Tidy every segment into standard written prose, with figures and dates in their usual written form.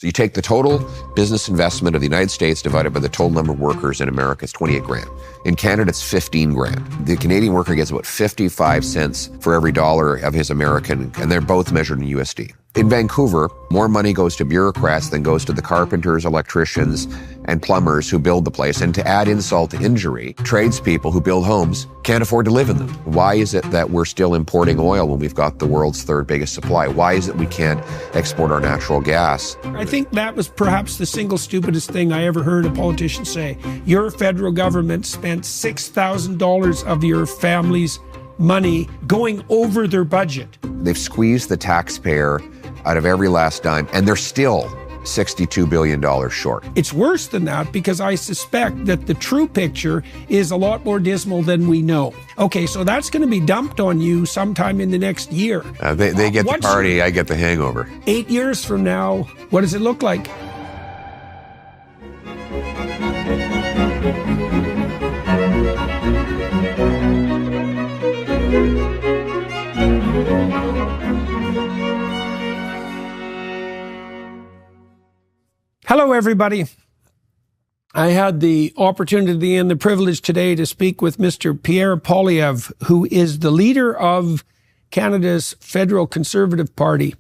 So you take the total business investment of the United States divided by the total number of workers in America, it's 28 grand. In Canada, it's 15 grand. The Canadian worker gets about 55 cents for every dollar of his American, and they're both measured in USD. In Vancouver, more money goes to bureaucrats than goes to the carpenters, electricians, and plumbers who build the place. And to add insult to injury, tradespeople who build homes can't afford to live in them. Why is it that we're still importing oil when we've got the world's third biggest supply? Why is it we can't export our natural gas? I think that was perhaps the single stupidest thing I ever heard a politician say. Your federal government spent $6,000 of your family's money going over their budget. They've squeezed the taxpayer out of every last dime, and they're still $62 billion short. It's worse than that because I suspect that the true picture is a lot more dismal than we know. Okay, so that's going to be dumped on you sometime in the next year. They get the party, I get the hangover. 8 years from now, what does it look like? Hello, everybody. I had the opportunity and the privilege today to speak with Mr. Pierre Poilievre, who is the leader of Canada's Federal Conservative Party,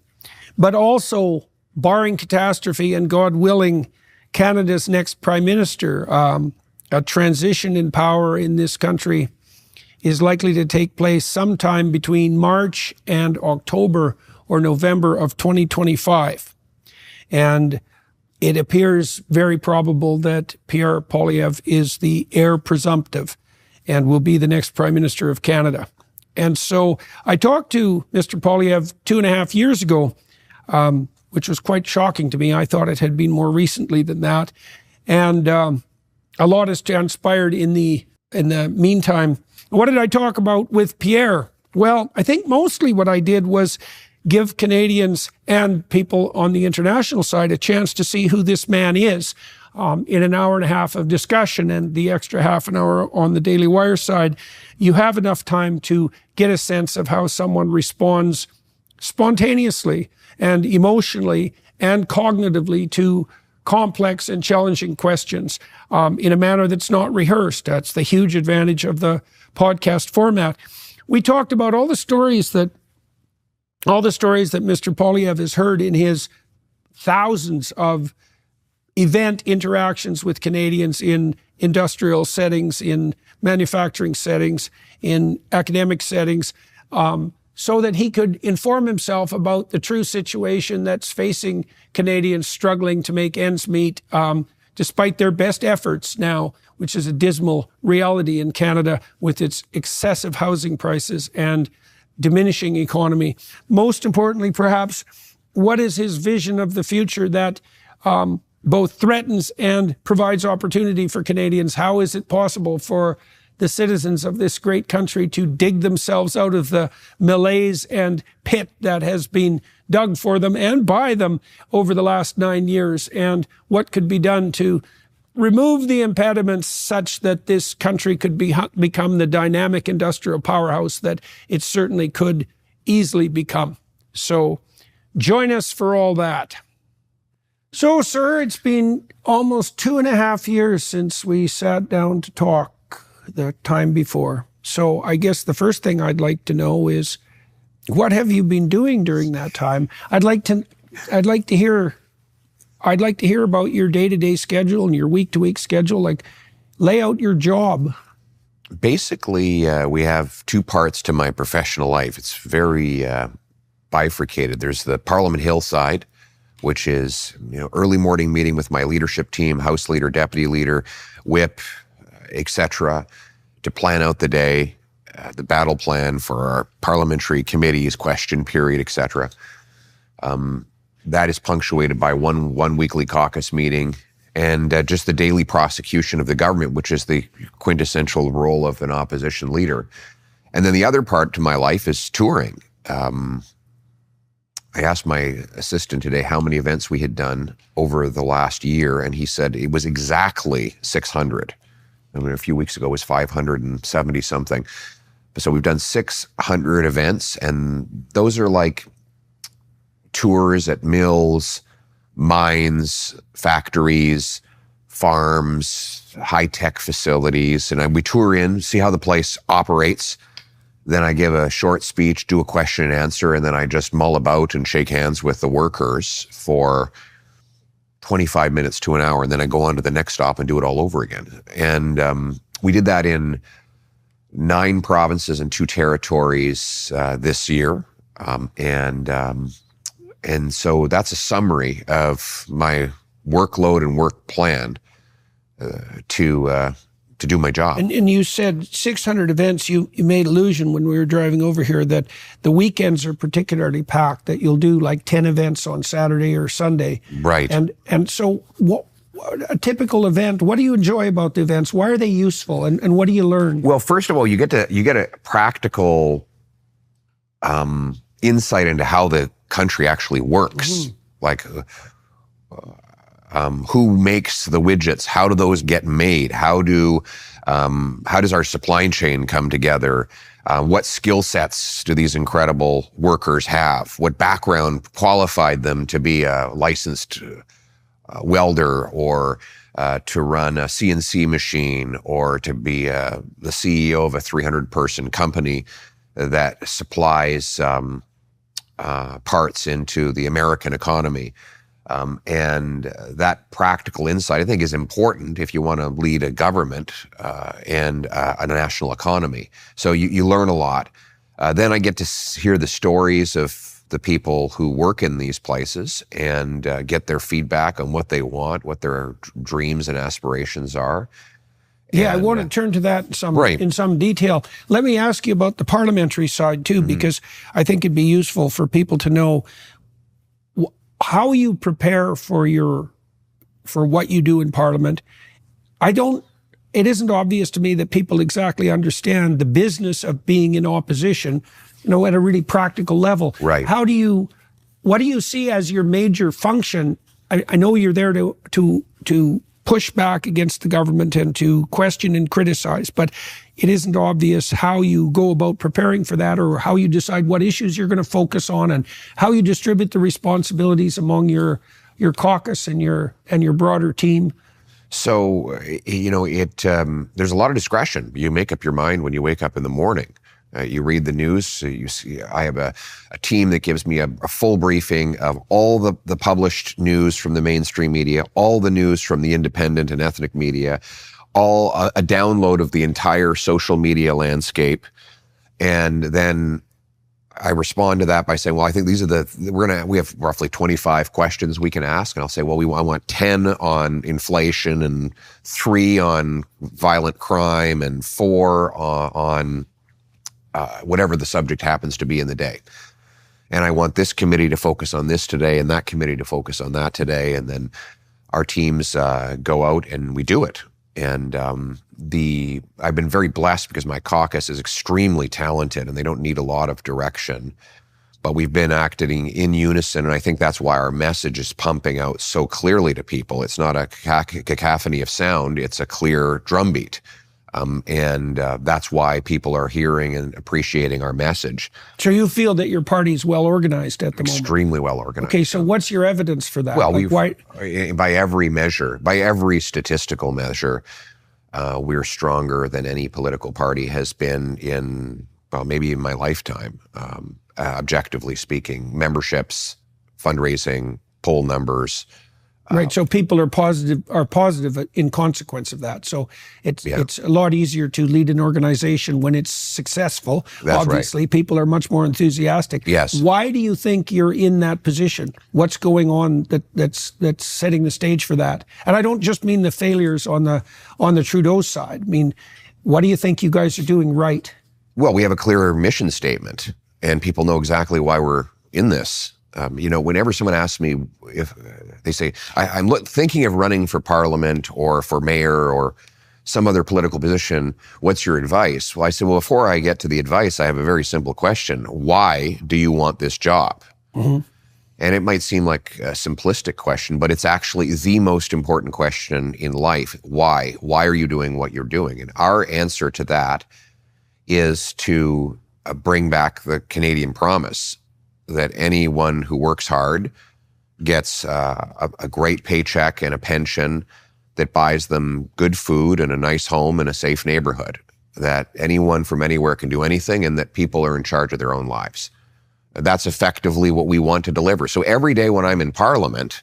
but also, barring catastrophe and God willing, Canada's next Prime Minister. A transition in power in this country is likely to take place sometime between March and October or November of 2025. And it appears very probable that Pierre Poilievre is the heir presumptive and will be the next Prime Minister of Canada. And so I talked to Mr. Poilievre 2.5 years ago, which was quite shocking to me. I thought it had been more recently than that. And a lot has transpired in the meantime. What did I talk about with Pierre? Well, I think mostly what I did was give Canadians and people on the international side a chance to see who this man is in an hour and a half of discussion, and the extra half an hour on the Daily Wire side. You have enough time to get a sense of how someone responds spontaneously and emotionally and cognitively to complex and challenging questions in a manner that's not rehearsed. That's the huge advantage of the podcast format. We talked about all the stories that Mr. Poilievre has heard in his thousands of event interactions with Canadians in industrial settings, in manufacturing settings, in academic settings, so that he could inform himself about the true situation that's facing Canadians struggling to make ends meet, despite their best efforts now, which is a dismal reality in Canada with its excessive housing prices and diminishing economy. Most importantly, perhaps, what is his vision of the future that both threatens and provides opportunity for Canadians? How is it possible for the citizens of this great country to dig themselves out of the malaise and pit that has been dug for them and by them over the last 9 years? And what could be done to remove the impediments such that this country could become the dynamic industrial powerhouse that it certainly could easily become? So join us for all that. So, sir, it's been almost 2.5 years since we sat down to talk the time before. So I guess the first thing I'd like to know is, what have you been doing during that time? I'd like to hear about your day-to-day schedule and your week-to-week schedule. Like, lay out your job. Basically, we have two parts to my professional life. It's very bifurcated. There's the Parliament Hill side, which is early morning meeting with my leadership team, House Leader, Deputy Leader, Whip, etc., to plan out the day, the battle plan for our parliamentary committees, question period, etc. That is punctuated by one weekly caucus meeting and just the daily prosecution of the government, which is the quintessential role of an opposition leader. And then the other part to my life is touring. I asked my assistant today how many events we had done over the last year, and he said it was exactly 600. I mean, a few weeks ago it was 570 something. So we've done 600 events, and those are like tours at mills, mines, factories, farms, high-tech facilities. And we tour in, see how the place operates. Then I give a short speech, do a question and answer, and then I just mull about and shake hands with the workers for 25 minutes to an hour. And then I go on to the next stop and do it all over again. And we did that in 9 provinces and 2 territories this year. And so that's a summary of my workload and work plan to do my job. And you said 600 events. You made allusion when we were driving over here that the weekends are particularly packed, that you'll do like 10 events on Saturday or Sunday. Right. And so what a typical event, what do you enjoy about the events? Why are they useful? And what do you learn? Well, first of all, you get a practical insight into how the country actually works. Mm-hmm. Like who makes the widgets? How do those get made? How does our supply chain come together? What skill sets do these incredible workers have? What background qualified them to be a licensed welder, or to run a CNC machine, or to be the CEO of a 300-person company that supplies parts into the American economy? And that practical insight, I think, is important if you want to lead a government and a national economy. So you learn a lot. Then I get to hear the stories of the people who work in these places and get their feedback on what they want, what their dreams and aspirations are. Yeah, I want to turn to that in some detail. Let me ask you about the parliamentary side too, because I think it'd be useful for people to know how you prepare for what you do in Parliament. It isn't obvious to me that people exactly understand the business of being in opposition, at a really practical level. Right. What do you see as your major function? I know you're there to push back against the government and to question and criticize, but it isn't obvious how you go about preparing for that, or how you decide what issues you're going to focus on, and how you distribute the responsibilities among your caucus and your broader team. So, there's a lot of discretion. You make up your mind when you wake up in the morning. You read the news. You see, I have a team that gives me a full briefing of all the published news from the mainstream media, all the news from the independent and ethnic media, all a download of the entire social media landscape. And then I respond to that by saying, well, I think we have roughly 25 questions we can ask. And I'll say, well, I want 10 on inflation, and 3 on violent crime, and 4 on whatever the subject happens to be in the day. And I want this committee to focus on this today, and that committee to focus on that today. And then our teams go out and we do it. And I've been very blessed because my caucus is extremely talented and they don't need a lot of direction. But we've been acting in unison, and I think that's why our message is pumping out so clearly to people. It's not a cacophony of sound, it's a clear drumbeat. And that's why people are hearing and appreciating our message. So you feel that your party is well organized at the moment? Extremely well organized. Okay, so what's your evidence for that? Well, by every measure, by every statistical measure, we're stronger than any political party has been in, well, maybe in my lifetime, objectively speaking. Memberships, fundraising, poll numbers. Right, so people are positive in consequence of that. So it's a lot easier to lead an organization when it's successful. That's Obviously, right. People are much more enthusiastic. Yes. Why do you think you're in that position? What's going on that's setting the stage for that? And I don't just mean the failures on the Trudeau side. I mean, what do you think you guys are doing right? Well, we have a clearer mission statement, and people know exactly why we're in this. Whenever someone asks me, if they say, I'm thinking of running for parliament or for mayor or some other political position, what's your advice? Well, I say, well, before I get to the advice, I have a very simple question. Why do you want this job? Mm-hmm. And it might seem like a simplistic question, but it's actually the most important question in life. Why? Why are you doing what you're doing? And our answer to that is to bring back the Canadian promise that anyone who works hard gets a great paycheck and a pension that buys them good food and a nice home and a safe neighborhood, that anyone from anywhere can do anything, and that people are in charge of their own lives. That's effectively what we want to deliver. So every day when I'm in Parliament...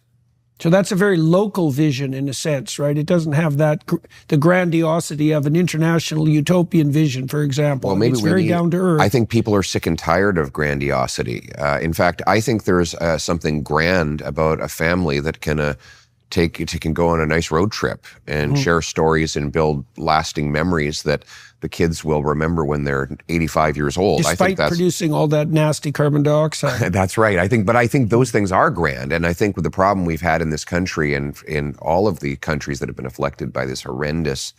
So that's a very local vision in a sense, right? It doesn't have that the grandiosity of an international utopian vision, for example. Well, maybe it's very down to earth. I think people are sick and tired of grandiosity. In fact, I think there's something grand about a family that can go on a nice road trip and share stories and build lasting memories that the kids will remember when they're 85 years old. Despite I think that's producing all that nasty carbon dioxide. That's right. I think those things are grand. And I think with the problem we've had in this country and in all of the countries that have been afflicted by this horrendous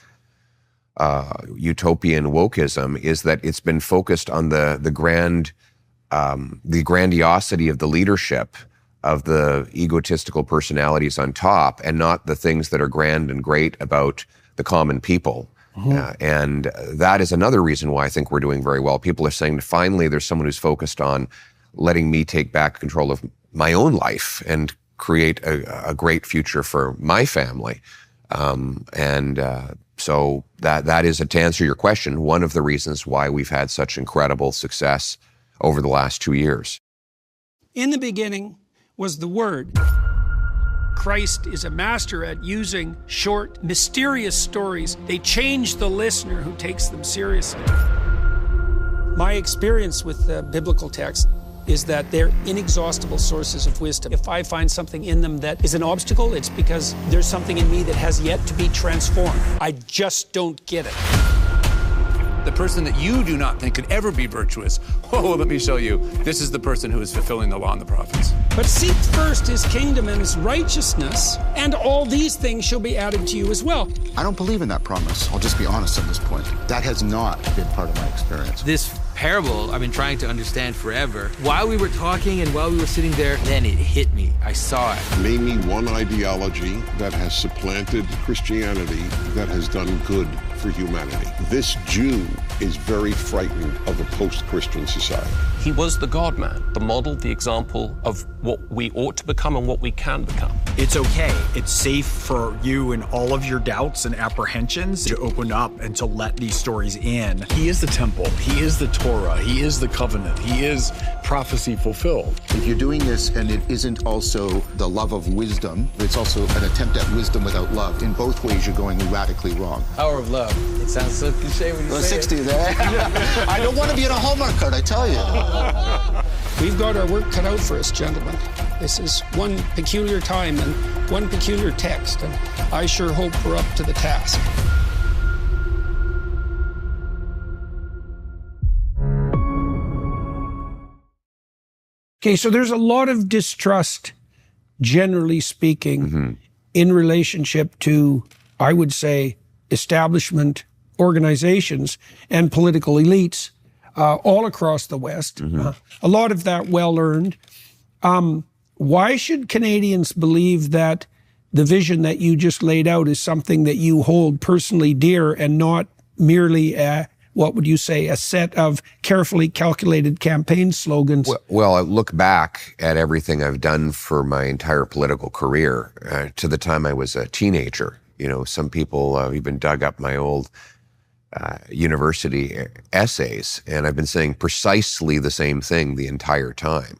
utopian wokeism is that it's been focused on the grandiosity of the leadership, of the egotistical personalities on top, and not the things that are grand and great about the common people. And that is another reason why I think we're doing very well. People are saying finally there's someone who's focused on letting me take back control of my own life and create a great future for my family. So that is, to answer your question, one of the reasons why we've had such incredible success over the last 2 years. In the beginning was the Word. Christ is a master at using short, mysterious stories. They change the listener who takes them seriously. My experience with the biblical text is that they're inexhaustible sources of wisdom. If I find something in them that is an obstacle, it's because there's something in me that has yet to be transformed. I just don't get it. The person that you do not think could ever be virtuous, oh, let me show you. This is the person who is fulfilling the law and the prophets. But seek first his kingdom and his righteousness, and all these things shall be added to you as well. I don't believe in that promise. I'll just be honest at this point. That has not been part of my experience. This parable I've been trying to understand forever. While we were talking and while we were sitting there, then it hit me. I saw it. Name me one ideology that has supplanted Christianity that has done good for humanity. This Jew is very frightened of a post-Christian society. He was the God-man, the model, the example of what we ought to become and what we can become. It's okay. It's safe for you and all of your doubts and apprehensions to open up and to let these stories in. He is the temple. He is the Torah. He is the covenant. He is prophecy fulfilled. If you're doing this and it isn't also the love of wisdom, it's also an attempt at wisdom without love. In both ways, you're going radically wrong. Power of love. It sounds so cliche when you say 60 there. I don't want to be in a Hallmark card, I tell you. We've got our work cut out for us, gentlemen. This is one peculiar time and one peculiar text, and I sure hope we're up to the task. Okay, so there's a lot of distrust, generally speaking, in relationship to, I would say, establishment organizations and political elites all across the West. A lot of that well-earned. Why should Canadians believe that the vision that you just laid out is something that you hold personally dear and not merely what would you say, a set of carefully calculated campaign slogans? Well, I look back at everything I've done for my entire political career to the time I was a teenager. You know, some people even dug up my old university essays, and I've been saying precisely the same thing the entire time.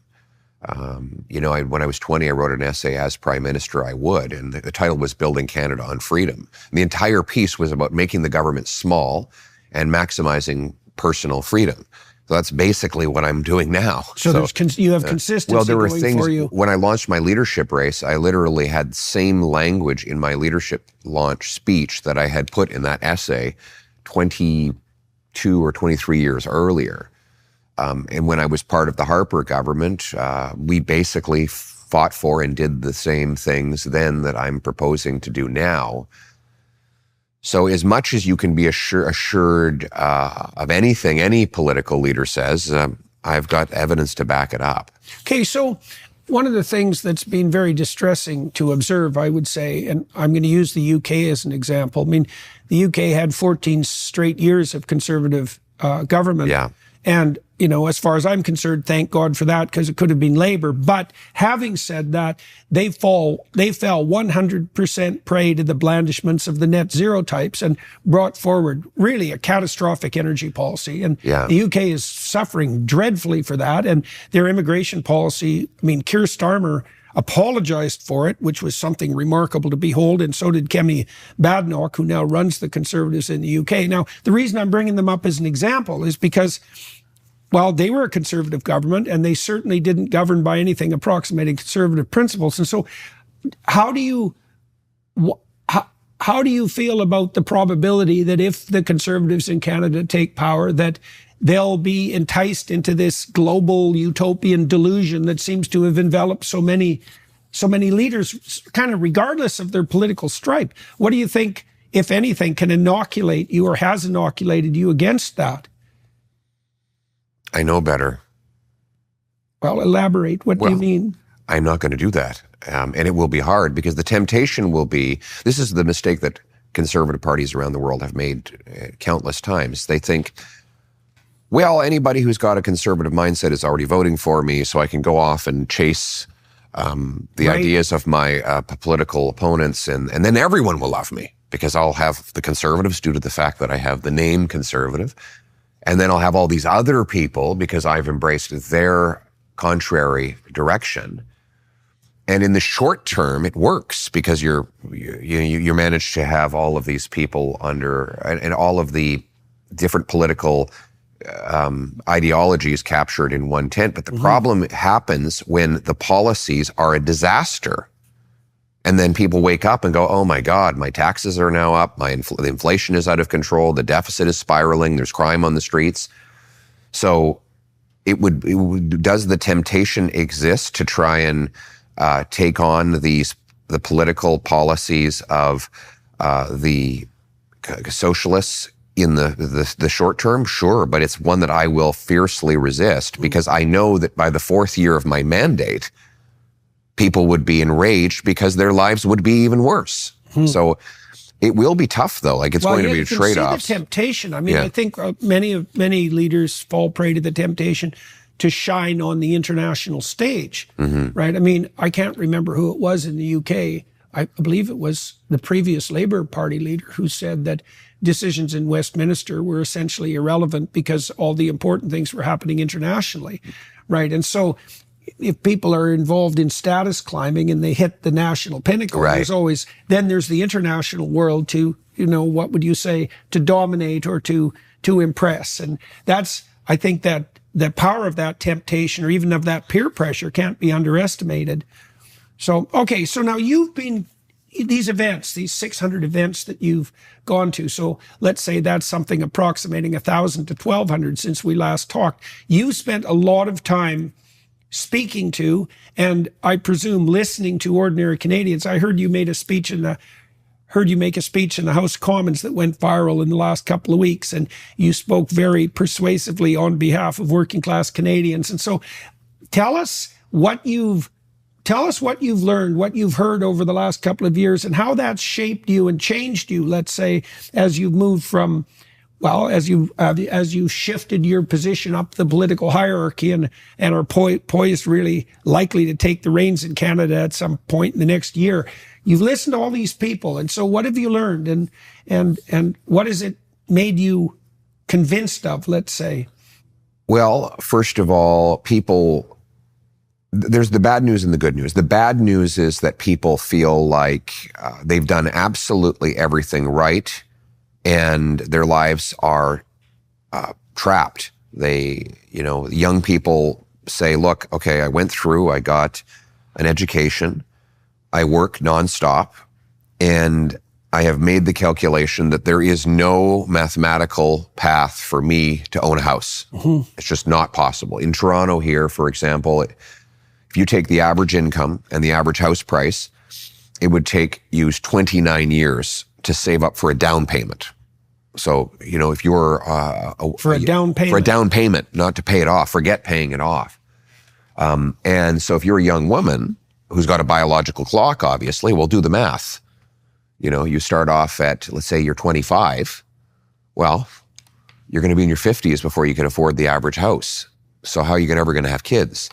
You know, when I was 20, I wrote an essay as Prime Minister I would, and the title was Building Canada on Freedom. And the entire piece was about making the government small and maximizing personal freedom. So that's basically what I'm doing now. So you have consistency well, there were going things, for you. When I launched my leadership race, I literally had the same language in my leadership launch speech that I had put in that essay 22 or 23 years earlier. And when I was part of the Harper government, we basically fought for and did the same things then that I'm proposing to do now. So as much as you can be assured of anything any political leader says, I've got evidence to back it up. Okay, so one of the things that's been very distressing to observe, I would say, and I'm going to use the UK as an example. I mean, the UK had 14 straight years of Conservative government. Yeah. And, you know, as far as I'm concerned, thank God for that, because it could have been Labour. But having said that, they fell 100% prey to the blandishments of the net zero types and brought forward really a catastrophic energy policy. And the UK is suffering dreadfully for that. And their immigration policy, I mean, Keir Starmer apologized for it, which was something remarkable to behold, and so did Kemi Badenoch, who now runs the Conservatives in the UK. Now, the reason I'm bringing them up as an example is because, well, they were a Conservative government, and they certainly didn't govern by anything approximating Conservative principles. And so how do you feel about the probability that if the Conservatives in Canada take power, that they'll be enticed into this global utopian delusion that seems to have enveloped so many leaders, kind of regardless of their political stripe? What do you think, if anything, can inoculate you or has inoculated you against that? I know better. Well, elaborate. What do you mean? I'm not going to do that. And it will be hard, because the temptation will be, this is the mistake that conservative parties around the world have made countless times. They think, well, anybody who's got a conservative mindset is already voting for me, so I can go off and chase the ideas of my political opponents, and then everyone will love me, because I'll have the Conservatives due to the fact that I have the name Conservative, and then I'll have all these other people because I've embraced their contrary direction. And in the short term, it works, because you manage to have all of these people under, and all of the different political ideologies captured in one tent. But the problem happens when the policies are a disaster. And then people wake up and go, oh my God, my taxes are now up, the inflation is out of control, the deficit is spiraling, there's crime on the streets. So does the temptation exist to try and take on the political policies of the socialists in the short term? Sure, but it's one that I will fiercely resist, because I know that by the fourth year of my mandate, people would be enraged because their lives would be even worse. So it will be tough, though. Like, it's going to be a trade-off. The temptation. I mean, I think many leaders fall prey to the temptation to shine on the international stage, right? I mean, I can't remember who it was in the UK. I believe it was the previous Labour Party leader who said that decisions in Westminster were essentially irrelevant because all the important things were happening internationally, right? And so if people are involved in status climbing and they hit the national pinnacle, there's the international world to, what would you say, to dominate or to impress. And that's, I think that the power of that temptation, or even of that peer pressure, can't be underestimated. So, okay, so now you've been, these events, these 600 events that you've gone to, so let's say that's something approximating 1,000 to 1,200 since we last talked. You spent a lot of time speaking to, and I presume listening to, ordinary Canadians. I heard you make a speech in the House of Commons that went viral in the last couple of weeks, and you spoke very persuasively on behalf of working class Canadians. And so tell us what you've learned, what you've heard over the last couple of years, and how that's shaped you and changed you, let's say, as you've moved from, as you shifted your position up the political hierarchy and are poised, really likely to take the reins in Canada at some point in the next year. You've listened to all these people, and so what have you learned, and what has it made you convinced of, let's say? Well, first of all, there's the bad news and the good news. The bad news is that people feel like they've done absolutely everything right, and their lives are trapped. Young people say, look, okay, I went through, I got an education, I work nonstop, and I have made the calculation that there is no mathematical path for me to own a house. It's just not possible. In Toronto here, for example, if you take the average income and the average house price, it would take you 29 years to save up for a down payment. So, if you're for a down payment, not to pay it off, forget paying it off. And so if you're a young woman who's got a biological clock, obviously, well, do the math. You start off at, let's say you're 25. Well, you're going to be in your 50s before you can afford the average house. So how are you ever going to have kids?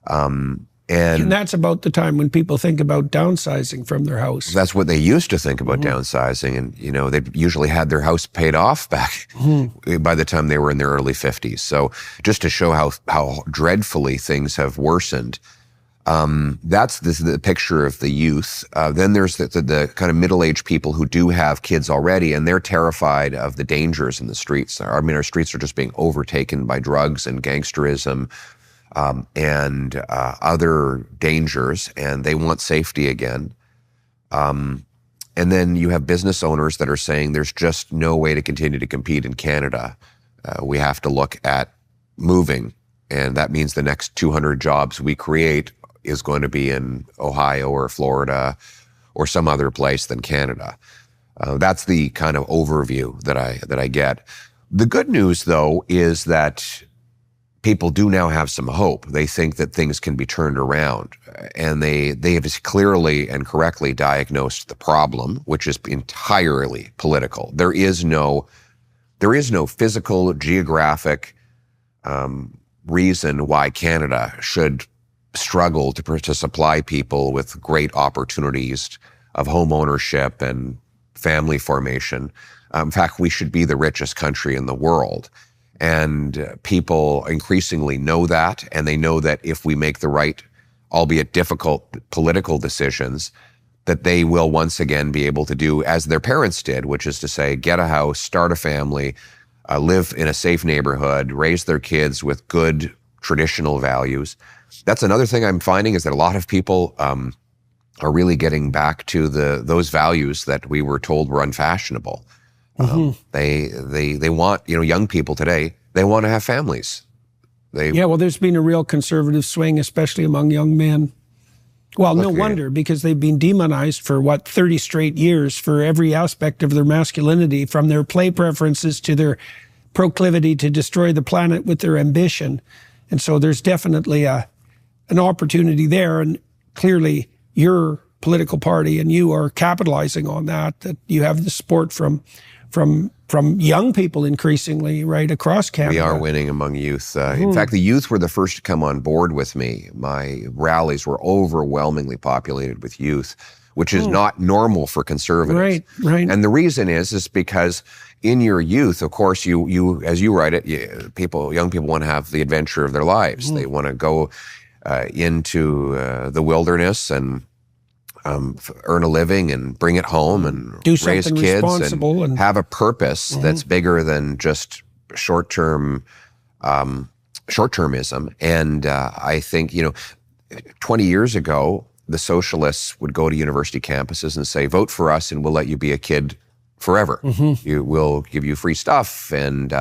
And that's about the time when people think about downsizing from their house. That's what they used to think about downsizing. And, they usually had their house paid off back by the time they were in their early 50s. So just to show how dreadfully things have worsened, that's the picture of the youth. Then there's the kind of middle-aged people who do have kids already, and they're terrified of the dangers in the streets. I mean, our streets are just being overtaken by drugs and gangsterism, and other dangers, and they want safety again. And then you have business owners that are saying there's just no way to continue to compete in Canada. We have to look at moving, and that means the next 200 jobs we create is going to be in Ohio or Florida or some other place than Canada. That's the kind of overview that I get. The good news, though, is that people do now have some hope. They think that things can be turned around, and they have clearly and correctly diagnosed the problem, which is entirely political. There is no physical, geographic reason why Canada should struggle to supply people with great opportunities of home ownership and family formation. In fact, we should be the richest country in the world. And people increasingly know that, and they know that if we make the right, albeit difficult, political decisions, that they will once again be able to do as their parents did, which is to say, get a house, start a family, live in a safe neighborhood, raise their kids with good traditional values. That's another thing I'm finding, is that a lot of people are really getting back to those values that we were told were unfashionable. They want, young people today, they want to have families. Well, there's been a real conservative swing, especially among young men. Well, no wonder, because they've been demonized for 30 straight years for every aspect of their masculinity, from their play preferences to their proclivity to destroy the planet with their ambition. And so there's definitely an opportunity there, and clearly your political party and you are capitalizing on that you have the support from young people increasingly right across Canada. We are winning among youth. In fact, the youth were the first to come on board with me. My rallies were overwhelmingly populated with youth, which is not normal for conservatives. Right. And the reason is because in your youth, of course, you as you write it, young people want to have the adventure of their lives. They want to go into the wilderness and earn a living and bring it home and raise kids and have a purpose that's bigger than just short-termism. And I think, 20 years ago, the socialists would go to university campuses and say, vote for us and we'll let you be a kid forever. We'll give you free stuff, and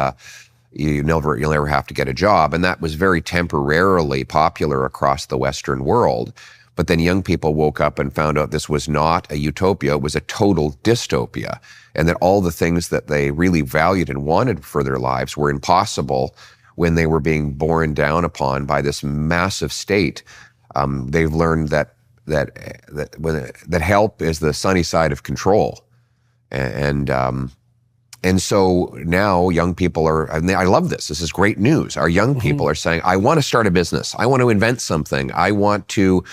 you'll never have to get a job. And that was very temporarily popular across the Western world. But then young people woke up and found out this was not a utopia, it was a total dystopia, and that all the things that they really valued and wanted for their lives were impossible when they were being borne down upon by this massive state. They've learned that help is the sunny side of control. And so now young people are, and I love this. This is great news. Our young people are saying, I want to start a business. I want to invent something. I want to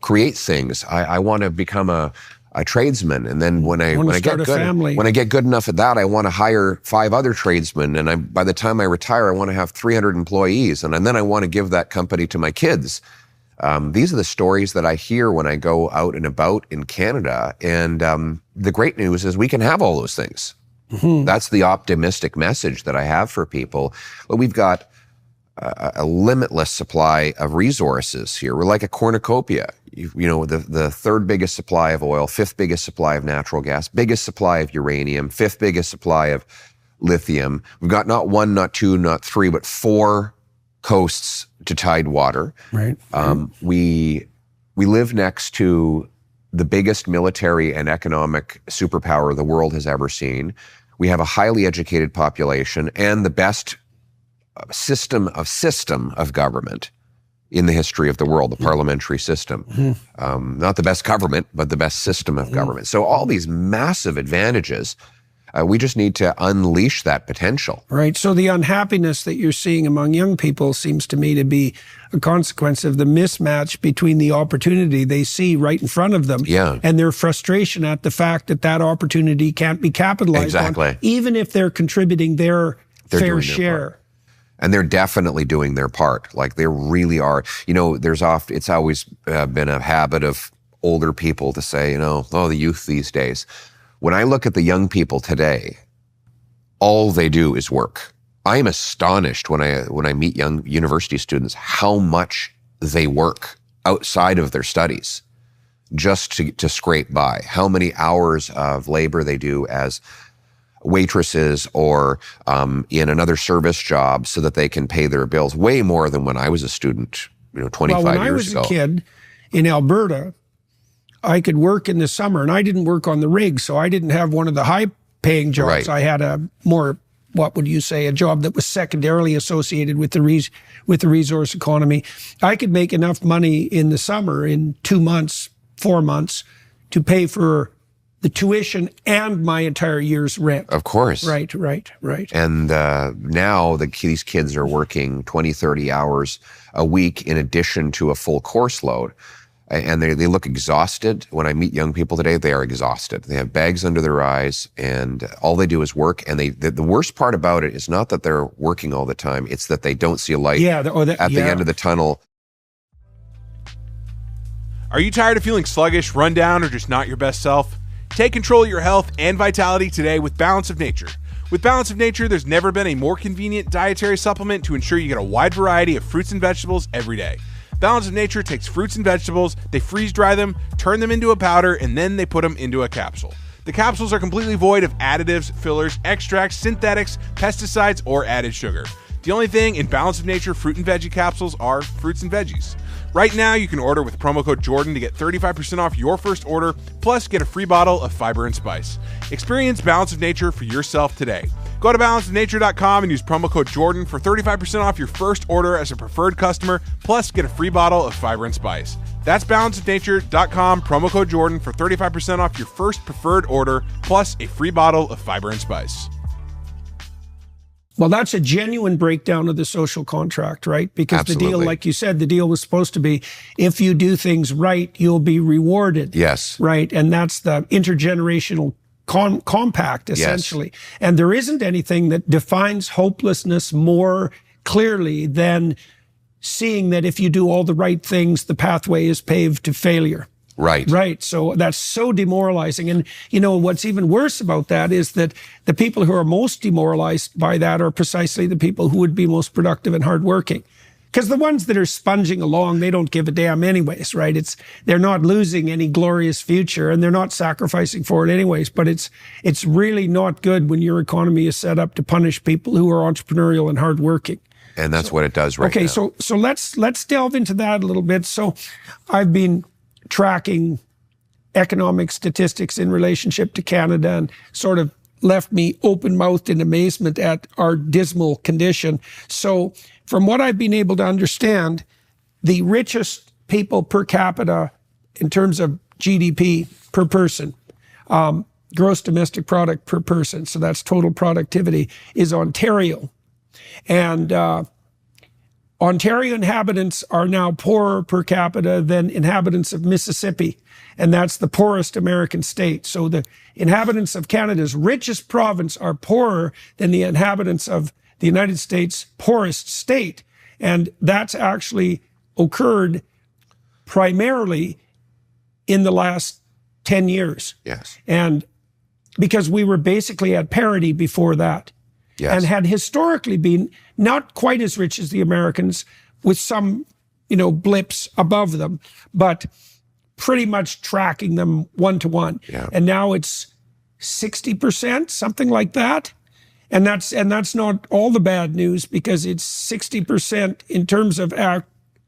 create things. I want to become a tradesman. And then when I get good enough at that, I want to hire 5 other tradesmen. And by the time I retire, I want to have 300 employees. And then I want to give that company to my kids. These are the stories that I hear when I go out and about in Canada. And the great news is we can have all those things. That's the optimistic message that I have for people. But we've got a limitless supply of resources here. We're like a cornucopia. The third biggest supply of oil, 5th biggest supply of natural gas, biggest supply of uranium, 5th biggest supply of lithium. We've got not 1, not 2, not 3, but 4 coasts to tidewater. Right. We live next to the biggest military and economic superpower the world has ever seen. We have a highly educated population and the best system of government in the history of the world, the parliamentary system. Not the best government, but the best system of government. So all these massive advantages. We just need to unleash that potential. Right. So the unhappiness that you're seeing among young people seems to me to be a consequence of the mismatch between the opportunity they see right in front of them and their frustration at the fact that that opportunity can't be capitalized on, even if they're contributing their fair share. And they're definitely doing their part. Like they really are. You know, it's always been a habit of older people to say, you know, oh, the youth these days. When I look at the young people today, all they do is work. I am astonished when I meet young university students how much they work outside of their studies just to scrape by. How many hours of labor they do as waitresses or in another service job so that they can pay their bills. Way more than when I was a student, 25 years ago. When I was a kid in Alberta, I could work in the summer, and I didn't work on the rig, so I didn't have one of the high-paying jobs. Right. I had a more, what would you say, a job that was secondarily associated with the resource economy. I could make enough money in the summer, in 2 months, 4 months, to pay for the tuition and my entire year's rent. Of course. Right. And now these kids are working 20, 30 hours a week in addition to a full course load. And they look exhausted. When I meet young people today, they are exhausted. They have bags under their eyes, and all they do is work. And the worst part about it is not that they're working all the time. It's that they don't see a light at the end of the tunnel. Are you tired of feeling sluggish, run down, or just not your best self? Take control of your health and vitality today with Balance of Nature. With Balance of Nature, there's never been a more convenient dietary supplement to ensure you get a wide variety of fruits and vegetables every day. Balance of Nature takes fruits and vegetables, they freeze dry them, turn them into a powder, and then they put them into a capsule. The capsules are completely void of additives, fillers, extracts, synthetics, pesticides, or added sugar. The only thing in Balance of Nature fruit and veggie capsules are fruits and veggies. Right now, you can order with promo code Jordan to get 35% off your first order, plus get a free bottle of fiber and spice. Experience Balance of Nature for yourself today. Go to balanceofnature.com and use promo code Jordan for 35% off your first order as a preferred customer, plus get a free bottle of fiber and spice. That's balanceofnature.com, promo code Jordan for 35% off your first preferred order, plus a free bottle of fiber and spice. Well, that's a genuine breakdown of the social contract, right? Because Absolutely. The deal, like you said, the deal was supposed to be, if you do things right, you'll be rewarded. Yes. Right? And that's the intergenerational compact, essentially. Yes. And there isn't anything that defines hopelessness more clearly than seeing that if you do all the right things, the pathway is paved to failure. Right. So that's so demoralizing. And, what's even worse about that is that the people who are most demoralized by that are precisely the people who would be most productive and hardworking. Because the ones that are sponging along, they don't give a damn anyways, right? They're not losing any glorious future, and they're not sacrificing for it anyways. But it's really not good when your economy is set up to punish people who are entrepreneurial and hardworking. And that's what it does right now. Okay, so let's delve into that a little bit. So I've been tracking economic statistics in relationship to Canada and sort of left me open-mouthed in amazement at our dismal condition. So from what I've been able to understand, the richest people per capita in terms of GDP per person, gross domestic product per person, so that's total productivity, is Ontario. And Ontario inhabitants are now poorer per capita than inhabitants of Mississippi, and that's the poorest American state. So the inhabitants of Canada's richest province are poorer than the inhabitants of the United States' poorest state. And that's actually occurred primarily in the last 10 years. Yes. And because we were basically at parity before that. Yes. And had historically been not quite as rich as the Americans, with some, blips above them, but pretty much tracking them one to one. Yeah. And now it's 60%, something like that. And that's not all the bad news, because it's 60% in terms of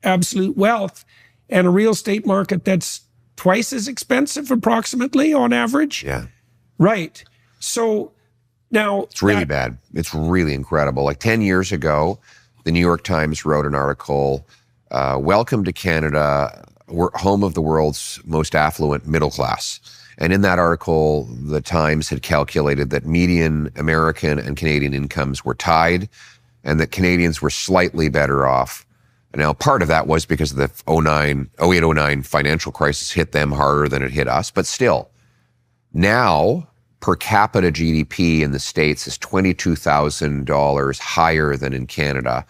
absolute wealth, and a real estate market that's twice as expensive approximately on average. Yeah. Right. So now it's really bad. It's really incredible. Like 10 years ago, the New York Times wrote an article, welcome to Canada, we're home of the world's most affluent middle class. And in that article, the Times had calculated that median American and Canadian incomes were tied and that Canadians were slightly better off. Now, part of that was because of the 08-09 financial crisis hit them harder than it hit us. But still, now per capita GDP in the States is $22,000 higher than in Canada,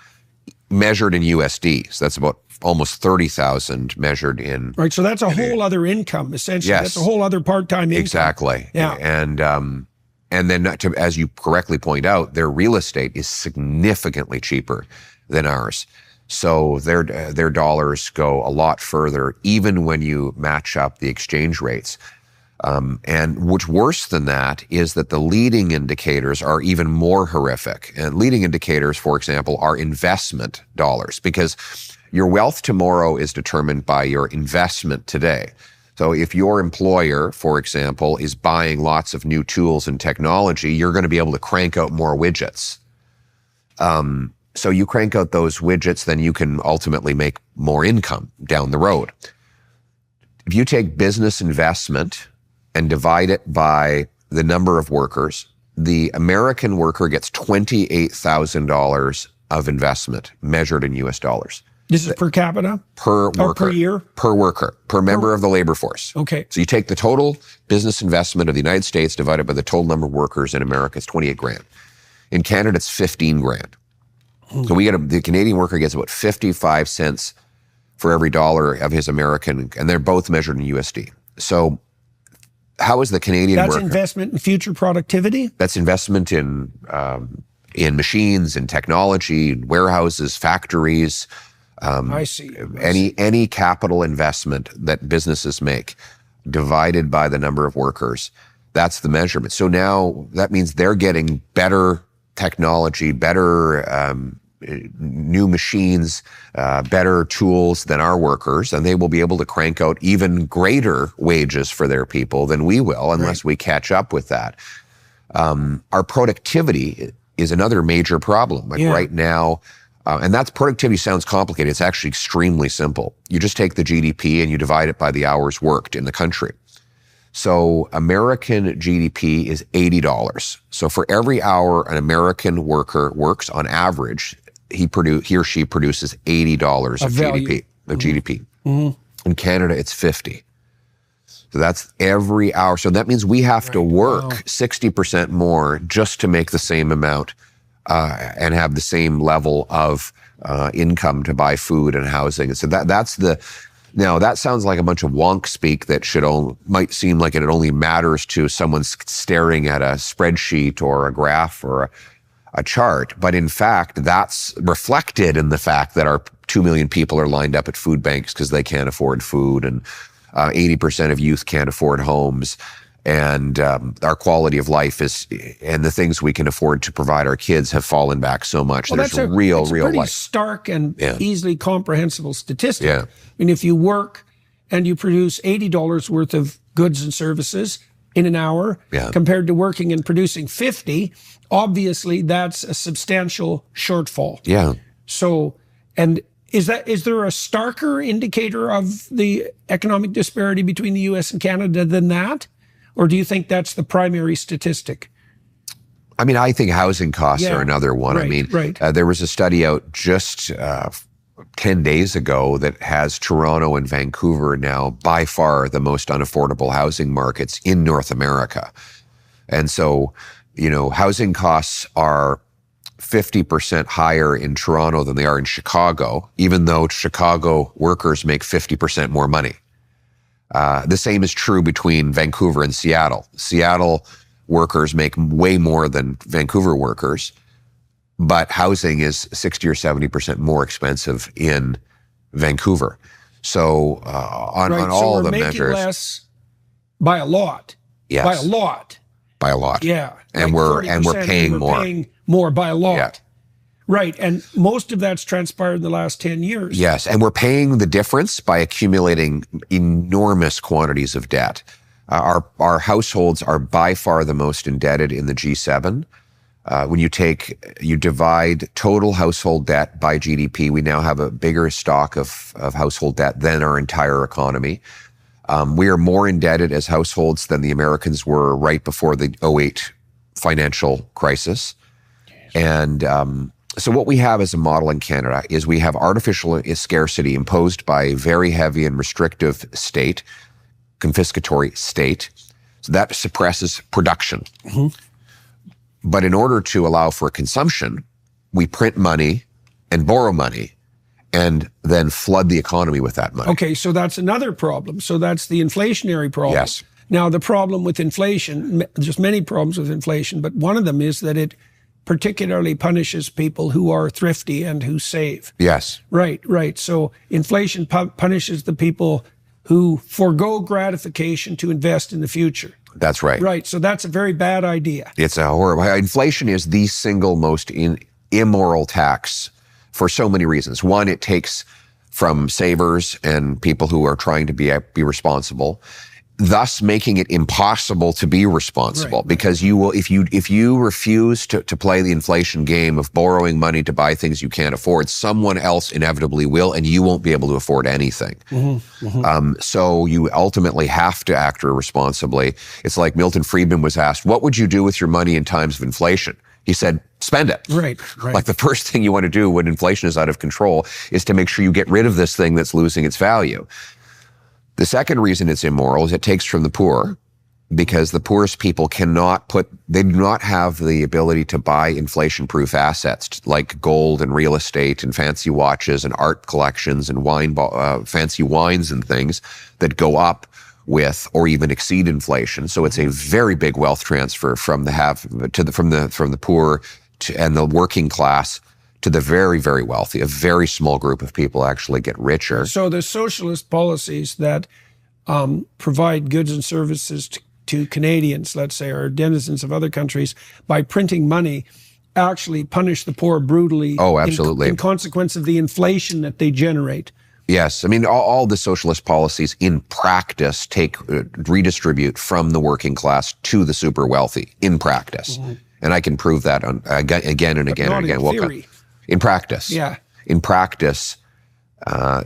measured in USD. So that's about almost 30,000 measured in. Right. So that's a whole other income, essentially. Yes. That's a whole other part-time income. Exactly. Yeah. And then, as you correctly point out, their real estate is significantly cheaper than ours. So their dollars go a lot further, even when you match up the exchange rates. And what's worse than that is that the leading indicators are even more horrific. And leading indicators, for example, are investment dollars, because your wealth tomorrow is determined by your investment today. So if your employer, for example, is buying lots of new tools and technology, you're going to be able to crank out more widgets. So you crank out those widgets, then you can ultimately make more income down the road. If you take business investment and divide it by the number of workers, the American worker gets $28,000 of investment measured in US dollars. This is per capita? Per worker. Or per year? Per worker, per member of the labor force. Okay. So you take the total business investment of the United States divided by the total number of workers in America, it's 28 grand. In Canada, it's 15 grand. So the Canadian worker gets about 55 cents for every dollar of his American, and they're both measured in USD. So how is the Canadian worker? That's investment in future productivity? That's investment in machines, in technology, warehouses, factories. I see. Any capital investment that businesses make divided by the number of workers, that's the measurement. So now that means they're getting better technology, better new machines, better tools than our workers, and they will be able to crank out even greater wages for their people than we will unless we catch up with that. Our productivity is another major problem. Right now, and that's productivity sounds complicated. It's actually extremely simple. You just take the GDP and you divide it by the hours worked in the country. So American GDP is $80. So for every hour an American worker works, on average, he or she produces $80 of GDP. In Canada, it's 50. So that's every hour. So that means we have to work 60% more just to make the same amount and have the same level of income to buy food and housing. So now that sounds like a bunch of wonk speak that might seem like it only matters to someone staring at a spreadsheet or a graph or a chart. But in fact, that's reflected in the fact that our 2 million people are lined up at food banks because they can't afford food, and 80% of youth can't afford homes. And our quality of life and the things we can afford to provide our kids have fallen back so much. Well, There's that's a real pretty life. stark and easily comprehensible statistic. Yeah. I mean, if you work and you produce $80 worth of goods and services in an hour compared to working and producing 50, obviously that's a substantial shortfall. Yeah. So, and is there a starker indicator of the economic disparity between the US and Canada than that? Or do you think that's the primary statistic? I mean, I think housing costs are another one. There was a study out just 10 days ago that has Toronto and Vancouver now by far the most unaffordable housing markets in North America. And so, housing costs are 50% higher in Toronto than they are in Chicago, even though Chicago workers make 50% more money. The same is true between Vancouver and Seattle. Seattle workers make way more than Vancouver workers, but housing is 60 or 70% more expensive in Vancouver. So on all the measures, we're making less by a lot. Yes. By a lot. By a lot. Yeah. And we're paying more. Paying more by a lot. Yeah. Right. And most of that's transpired in the last 10 years. Yes. And we're paying the difference by accumulating enormous quantities of debt. Our households are by far the most indebted in the G7. When you divide total household debt by GDP, we now have a bigger stock of household debt than our entire economy. We are more indebted as households than the Americans were right before the '08 financial crisis. And so what we have as a model in Canada is we have artificial scarcity imposed by a very heavy and restrictive state, confiscatory state. So that suppresses production. But in order to allow for consumption, we print money and borrow money and then flood the economy with that money. Okay, so that's another problem. So that's the inflationary problem. Yes. Now, the problem with inflation, there's many problems with inflation, but one of them is that it particularly punishes people who are thrifty and who save. Yes. Right, right. So inflation punishes the people who forego gratification to invest in the future. That's right. Right, so that's a very bad idea. It's a horrible. Inflation is the single most immoral tax for so many reasons. One, it takes from savers and people who are trying to be responsible, thus making it impossible to be responsible. Right. Because you will, if you refuse to play the inflation game of borrowing money to buy things you can't afford, someone else inevitably will, and you won't be able to afford anything. So you ultimately have to act responsibly. It's like Milton Friedman was asked, what would you do with your money in times of inflation? He said, spend it. Right. Like the first thing you want to do when inflation is out of control is to make sure you get rid of this thing that's losing its value. The second reason it's immoral is it takes from the poor, because the poorest people they do not have the ability to buy inflation-proof assets like gold and real estate and fancy watches and art collections and fancy wines and things that go up with or even exceed inflation. So it's a very big wealth transfer from the poor and the working class to the very, very wealthy. A very small group of people actually get richer. So the socialist policies that provide goods and services to Canadians, let's say, or denizens of other countries, by printing money, actually punish the poor brutally. Oh, absolutely. In consequence of the inflation that they generate. Yes. I mean, all the socialist policies in practice redistribute from the working class to the super wealthy in practice. And I can prove that again and again and again. In theory. In practice. Yeah. In practice, all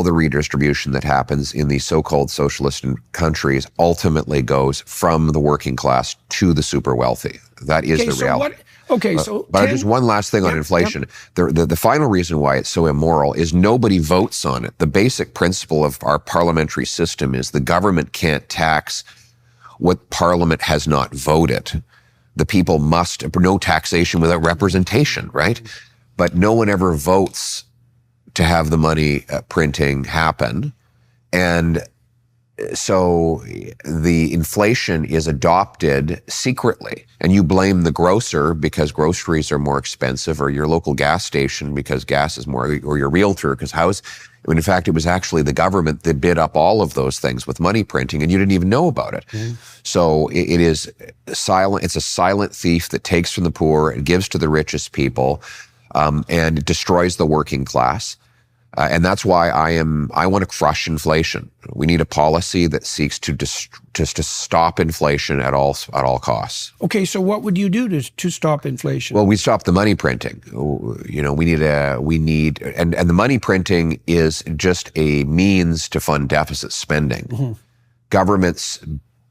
the redistribution that happens in these so-called socialist countries ultimately goes from the working class to the super wealthy. That is the reality. But just one last thing on inflation. The final reason why it's so immoral is nobody votes on it. The basic principle of our parliamentary system is the government can't tax what Parliament has not voted. The people no taxation without representation, right? But no one ever votes to have the money printing happen. And so the inflation is adopted secretly, and you blame the grocer because groceries are more expensive, or your local gas station because gas is more, or your realtor because when in fact it was actually the government that bid up all of those things with money printing, and you didn't even know about it. So it is silent. It's a silent thief that takes from the poor and gives to the richest people, and it destroys the working class. And that's why I want to crush inflation. We need a policy that seeks to stop inflation at all costs. Okay, so what would you do to stop inflation? Well, we stop the money printing. You know, and the money printing is just a means to fund deficit spending. Governments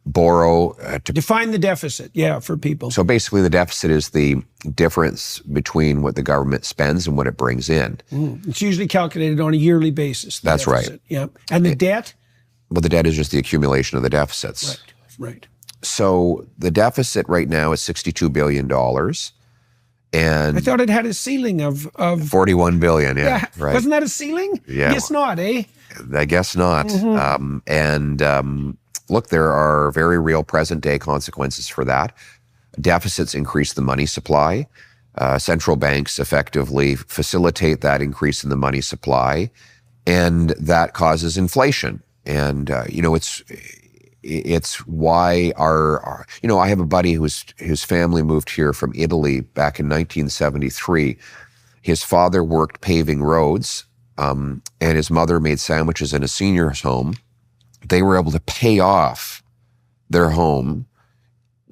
borrow to define the deficit, for people. So basically the deficit is the difference between what the government spends and what it brings in. It's usually calculated on a yearly basis. That's deficit. Right. Yeah. And the debt? Well, the debt is just the accumulation of the deficits. Right. So the deficit right now is $62 billion. And I thought it had a ceiling of 41 billion, right. Wasn't that a ceiling? Yeah. Guess not, eh? I guess not. Look, there are very real present-day consequences for that. Deficits increase the money supply. Central banks effectively facilitate that increase in the money supply, and that causes inflation. And it's why I have a buddy whose family moved here from Italy back in 1973. His father worked paving roads, and his mother made sandwiches in a senior's home. They were able to pay off their home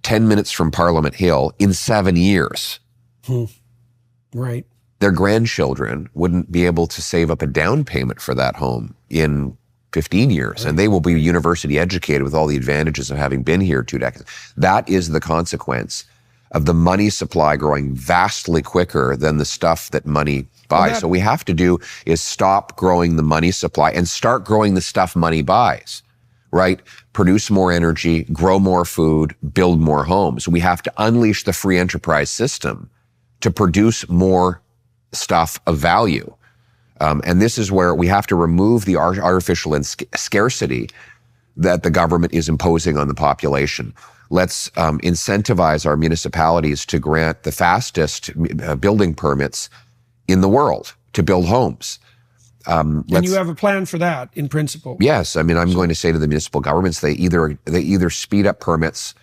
10 minutes from Parliament Hill in 7 years. Right. Their grandchildren wouldn't be able to save up a down payment for that home in 15 years, and they will be university educated with all the advantages of having been here 2 decades. That is the consequence of the money supply growing vastly quicker than the stuff that money buys. So what we have to do is stop growing the money supply and start growing the stuff money buys, right? Produce more energy, grow more food, build more homes. We have to unleash the free enterprise system to produce more stuff of value. And this is where we have to remove the artificial scarcity that the government is imposing on the population. Let's incentivize our municipalities to grant the fastest building permits in the world to build homes. And you have a plan for that in principle? Yes. I mean, I'm going to say to the municipal governments, they either speed up permits,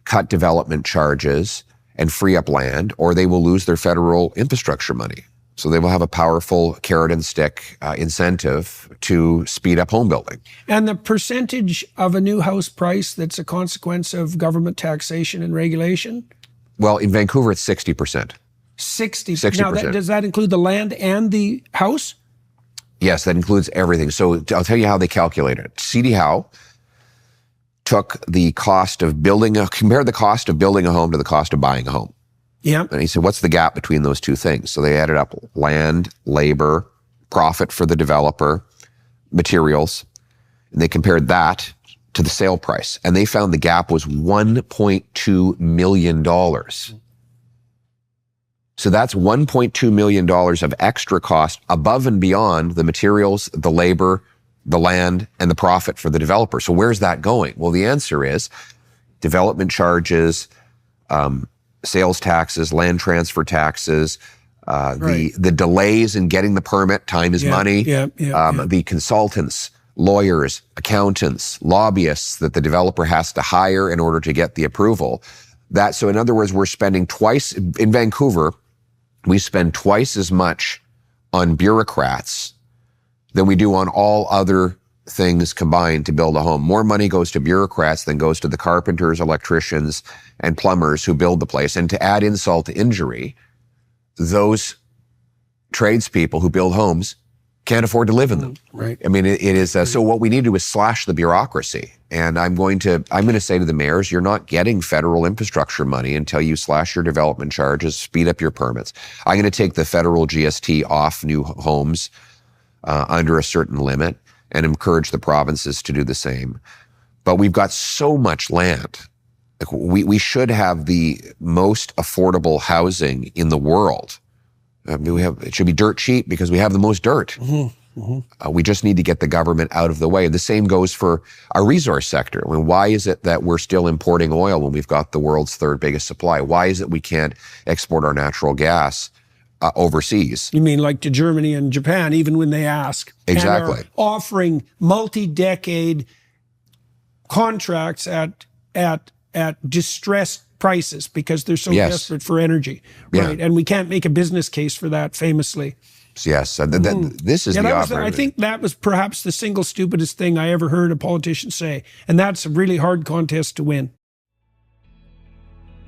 cut development charges, and free up land, or they will lose their federal infrastructure money. So they will have a powerful carrot and stick incentive to speed up home building. And the percentage of a new house price that's a consequence of government taxation and regulation? Well, in Vancouver, it's 60%. 60%. Now, does that include the land and the house? Yes, that includes everything. So I'll tell you how they calculate it. C.D. Howe took the cost of compared the cost of building a home to the cost of buying a home. Yeah. And he said, what's the gap between those two things? So they added up land, labor, profit for the developer, materials, and they compared that to the sale price. And they found the gap was $1.2 million. So that's $1.2 million of extra cost above and beyond the materials, the labor, the land, and the profit for the developer. So where's that going? Well, the answer is development charges, sales taxes, land transfer taxes, the delays in getting the permit, time is money, the consultants, lawyers, accountants, lobbyists that the developer has to hire in order to get the approval. So in other words, we're spending twice, in Vancouver, we spend twice as much on bureaucrats than we do on all other things combined to build a home. More money goes to bureaucrats than goes to the carpenters, electricians, and plumbers who build the place. And to add insult to injury, those tradespeople who build homes can't afford to live in them. Right. I mean, it is, so what we need to do is slash the bureaucracy. And I'm going to say to the mayors, you're not getting federal infrastructure money until you slash your development charges, speed up your permits. I'm going to take the federal GST off new homes under a certain limit and encourage the provinces to do the same. But we've got so much land. We should have the most affordable housing in the world. It should be dirt cheap because we have the most dirt. We just need to get the government out of the way. And the same goes for our resource sector. I mean, why is it that we're still importing oil when we've got the world's third biggest supply? Why is it we can't export our natural gas overseas? You mean like to Germany and Japan, even when they ask? Exactly. And are offering multi-decade contracts at distressed prices because they're so desperate for energy, right? And we can't make a business case for that, famously. Yes, this is the offer. I think that was perhaps the single stupidest thing I ever heard a politician say, and that's a really hard contest to win.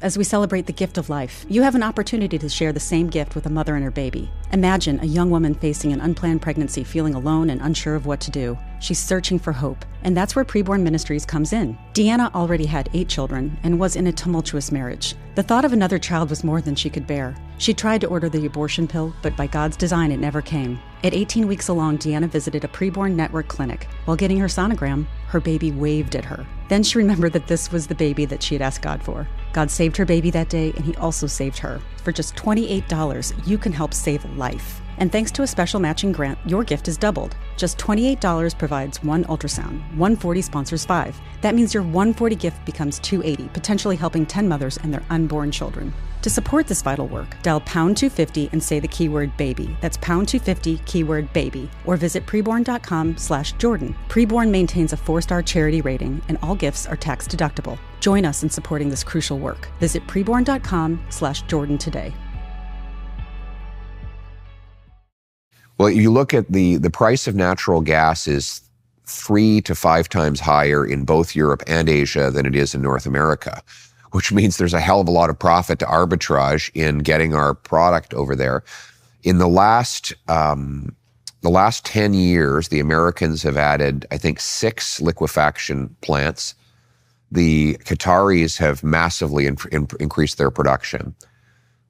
As we celebrate the gift of life, you have an opportunity to share the same gift with a mother and her baby. Imagine a young woman facing an unplanned pregnancy, feeling alone and unsure of what to do. She's searching for hope, and that's where Preborn Ministries comes in. Deanna already had 8 children and was in a tumultuous marriage. The thought of another child was more than she could bear. She tried to order the abortion pill, but by God's design, it never came. At 18 weeks along, Deanna visited a preborn network clinic. While getting her sonogram, her baby waved at her. Then she remembered that this was the baby that she had asked God for. God saved her baby that day, and he also saved her. For just $28, you can help save life. And thanks to a special matching grant, your gift is doubled. Just $28 provides 1 ultrasound, $140 sponsors 5. That means your $140 gift becomes $280, potentially helping 10 mothers and their unborn children. To support this vital work, dial pound 250 and say the keyword baby. That's pound 250 keyword baby. Or visit preborn.com/Jordan. Preborn maintains a 4-star charity rating, and all gifts are tax deductible. Join us in supporting this crucial work. Visit preborn.com/Jordan today. Well, you look at the price of natural gas is 3 to 5 times higher in both Europe and Asia than it is in North America, which means there's a hell of a lot of profit to arbitrage in getting our product over there. In the last the last 10 years, the Americans have added, I think, 6 liquefaction plants. The Qataris have massively increased their production.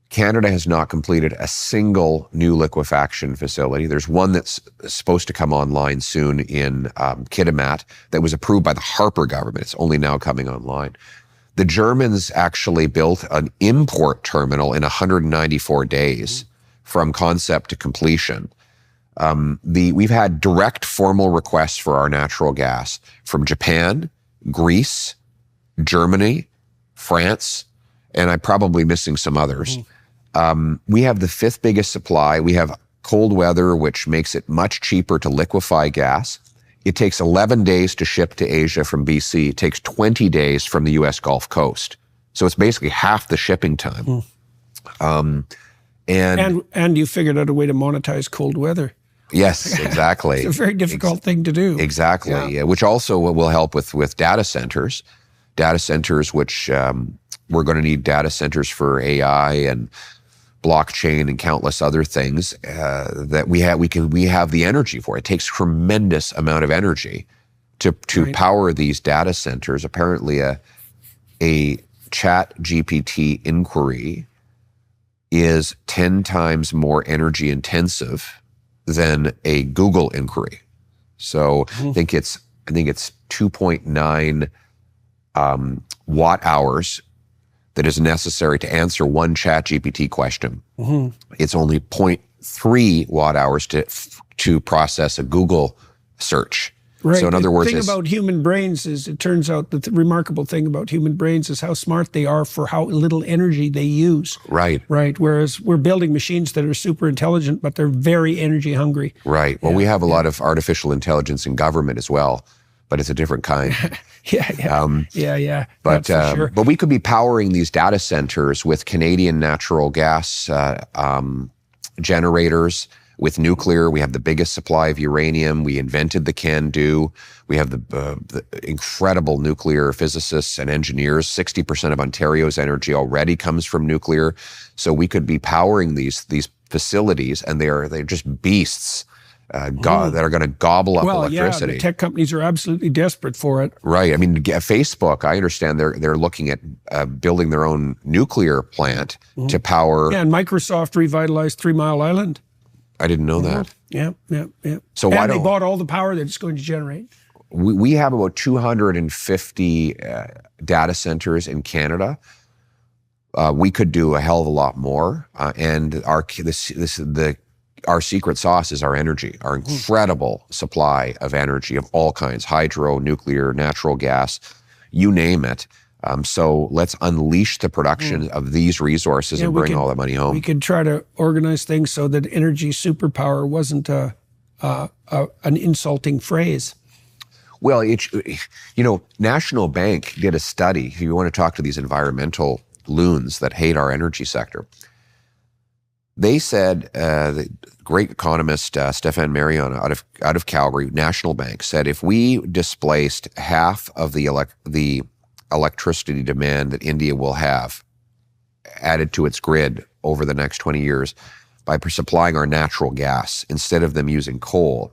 Canada has not completed a single new liquefaction facility. There's one that's supposed to come online soon in Kitimat that was approved by the Harper government. It's only now coming online. The Germans actually built an import terminal in 194 days from concept to completion. We've had direct formal requests for our natural gas from Japan, Greece, Germany, France, and I'm probably missing some others. We have the 5th biggest supply. We have cold weather, which makes it much cheaper to liquefy gas. It takes 11 days to ship to Asia from BC. It takes 20 days from the US Gulf Coast. So it's basically half the shipping time. And you figured out a way to monetize cold weather. Yes, exactly. It's a very difficult thing to do. Exactly, yeah. Which also will help with data centers. Data centers, which we're going to need data centers for AI and blockchain and countless other things that we have the energy for. It takes tremendous amount of energy to power these data centers. Apparently, a Chat GPT inquiry is 10 times more energy intensive than a Google inquiry. So I think it's 2.9 watt hours that is necessary to answer one Chat GPT question. It's only 0.3 watt hours to process a Google search. Right. So in other words, the thing about human brains is, it turns out that the remarkable thing about human brains is how smart they are for how little energy they use. Right. Right. Whereas we're building machines that are super intelligent, but they're very energy hungry. Right. Well, we have a lot of artificial intelligence in government as well, but it's a different kind. Yeah. But That's for sure. but we could be powering these data centers with Canadian natural gas generators. With nuclear, we have the biggest supply of uranium. We invented the CANDU. We have the incredible nuclear physicists and engineers. 60% of Ontario's energy already comes from nuclear. So we could be powering these facilities, and they're just beasts that are going to gobble up electricity. Yeah, the tech companies are absolutely desperate for it. Right. I mean, Facebook, I understand they're looking at building their own nuclear plant to power. Yeah, and Microsoft revitalized 3 Mile Island. I didn't know that. Yeah. So and they bought all the power that it's going to generate. We have about 250 data centers in Canada. We could do a hell of a lot more. And our secret sauce is our energy, our incredible supply of energy of all kinds: hydro, nuclear, natural gas, you name it. So let's unleash the production of these resources and bring all that money home. We could try to organize things so that energy superpower wasn't an insulting phrase. Well, National Bank did a study. If you want to talk to these environmental loons that hate our energy sector, they said, the great economist Stéphane Marion out of Calgary, National Bank, said if we displaced half of the electricity demand that India will have added to its grid over the next 20 years by supplying our natural gas instead of them using coal,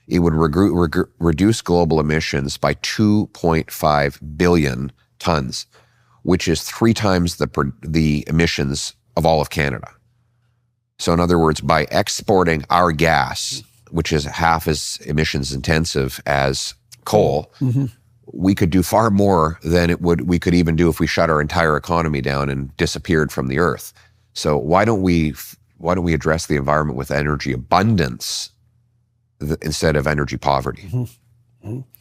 it would reduce global emissions by 2.5 billion tons, which is 3 times the emissions of all of Canada. So in other words, by exporting our gas, which is half as emissions intensive as coal, we could do far more than we could even do if we shut our entire economy down and disappeared from the earth. So why don't we address the environment with energy abundance instead of energy poverty?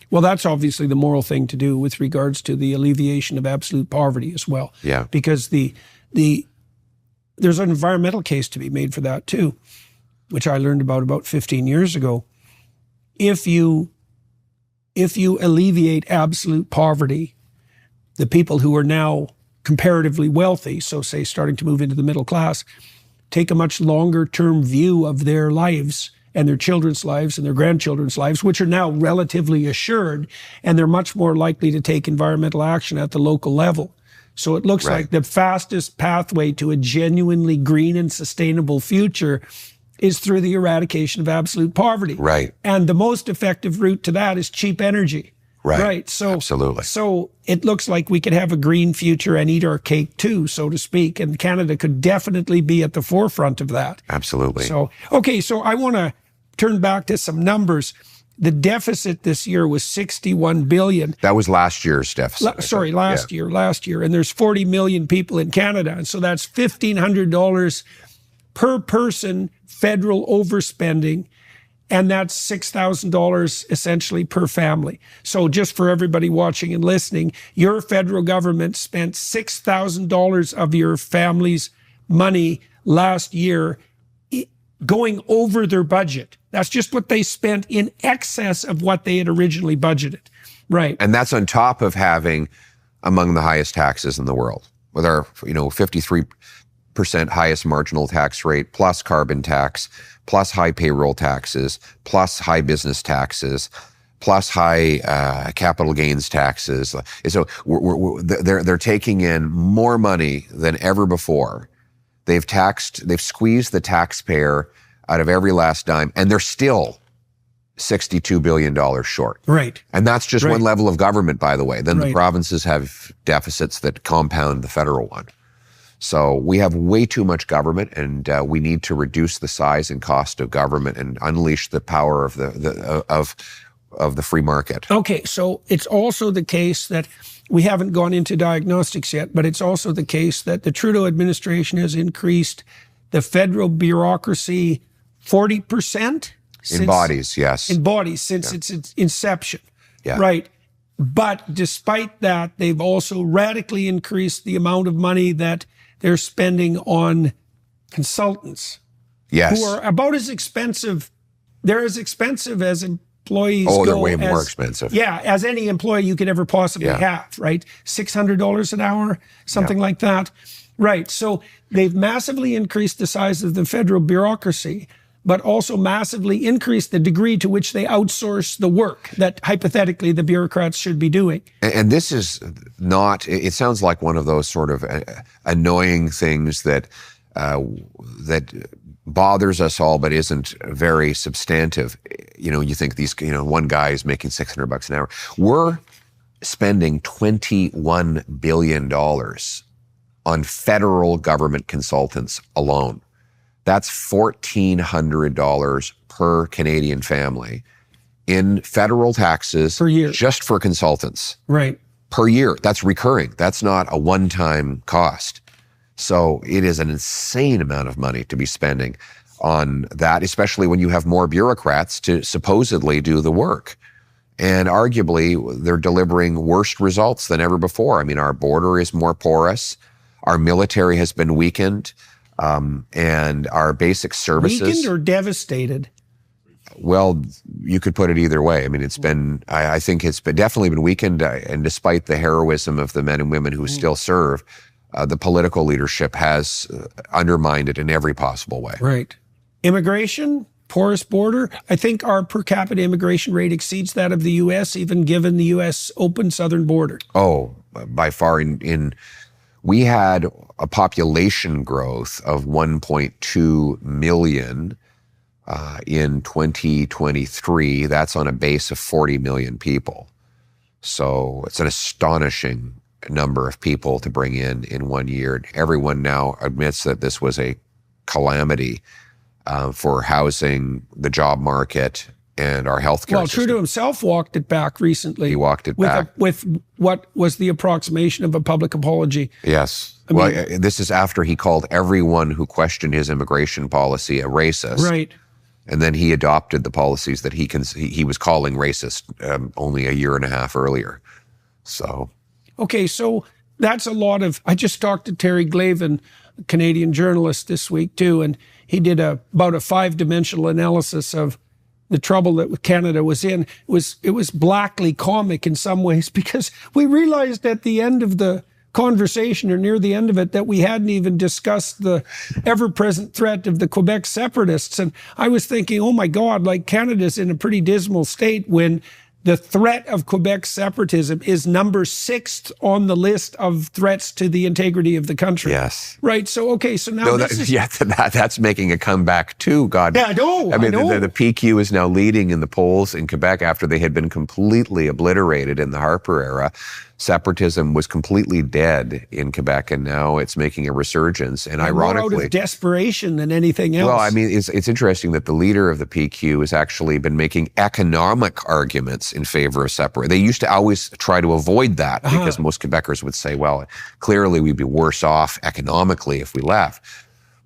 Well, that's obviously the moral thing to do with regards to the alleviation of absolute poverty as well. Yeah. Because there's an environmental case to be made for that too, which I learned about 15 years ago. If you alleviate absolute poverty, the people who are now comparatively wealthy, so say starting to move into the middle class, take a much longer term view of their lives and their children's lives and their grandchildren's lives, which are now relatively assured, and they're much more likely to take environmental action at the local level. So it looks like the fastest pathway to a genuinely green and sustainable future is through the eradication of absolute poverty. Right. And the most effective route to that is cheap energy. Right. So absolutely. So it looks like we could have a green future and eat our cake too, so to speak. And Canada could definitely be at the forefront of that. Absolutely. So, okay, so I want to turn back to some numbers. The deficit this year was $61 billion. That was last year's deficit. Last year. And there's 40 million people in Canada. And so that's $1,500 per person federal overspending. And that's $6,000 essentially per family. So just for everybody watching and listening, your federal government spent $6,000 of your family's money last year going over their budget. That's just what they spent in excess of what they had originally budgeted. Right. And that's on top of having among the highest taxes in the world, with our 53% highest marginal tax rate, plus carbon tax, plus high payroll taxes, plus high business taxes, plus high capital gains taxes. So they're taking in more money than ever before. They've squeezed the taxpayer out of every last dime, and they're still $62 billion short. Right. And that's just one level of government, by the way. Then the Right. provinces have deficits that compound the federal one. So we have way too much government, and we need to reduce the size and cost of government and unleash the power of the free market. Okay, so it's also the case that we haven't gone into diagnostics yet, but it's also the case that the Trudeau administration has increased the federal bureaucracy 40%? In bodies, yes. In bodies since its inception. Yeah. Right. But despite that, they've also radically increased the amount of money that they're spending on consultants. Yes. Who are about as expensive. They're as expensive as employees Oh, go. they're way more expensive. Yeah, as any employee you could ever possibly have, right? $600 an hour, something like that. Right. So they've massively increased the size of the federal bureaucracy, but also massively increased the degree to which they outsource the work that hypothetically the bureaucrats should be doing. And this is not, it sounds like one of those sort of annoying things that bothers us all, but isn't very substantive. You think one guy is making $600 an hour. We're spending $21 billion on federal government consultants alone. That's $1,400 per Canadian family in federal taxes per year, just for consultants. Right. Per year. That's recurring. That's not a one-time cost. So it is an insane amount of money to be spending on that, especially when you have more bureaucrats to supposedly do the work. And arguably, they're delivering worse results than ever before. I mean, our border is more porous. Our military has been weakened. And our basic services. Weakened or devastated? Well, you could put it either way. I mean, I think it's definitely been weakened. And despite the heroism of the men and women who still serve, the political leadership has undermined it in every possible way. Right. Immigration, porous border. I think our per capita immigration rate exceeds that of the U.S., even given the U.S. open southern border. Oh, by far. We had a population growth of 1.2 million in 2023. That's on a base of 40 million people. So it's an astonishing number of people to bring in 1 year. Everyone now admits that this was a calamity for housing, the job market, and our healthcare system. Trudeau himself walked it back recently. He walked it back. With what was the approximation of a public apology. Yes. This is after he called everyone who questioned his immigration policy a racist. Right. And then he adopted the policies that he was calling racist only a year and a half earlier. So. Okay, so that's a lot of, I just talked to Terry Glavin, a Canadian journalist this week too, and he did about a 5-dimensional analysis of the trouble that Canada was in. It was blackly comic in some ways, because we realized at the end of the conversation, or near the end of it, that we hadn't even discussed the ever-present threat of the Quebec separatists. And I was thinking, oh my God, like Canada's in a pretty dismal state when the threat of Quebec separatism is number 6 on the list of threats to the integrity of the country. Yes. Right. So, okay. So now that's making a comeback too, God. Yeah, I know. I mean, the PQ is now leading in the polls in Quebec after they had been completely obliterated in the Harper era. Separatism was completely dead in Quebec, and now it's making a resurgence. And ironically, more out of desperation than anything else. Well, I mean, it's interesting that the leader of the PQ has actually been making economic arguments in favor of separate. They used to always try to avoid that because most Quebecers would say, well, clearly we'd be worse off economically if we left.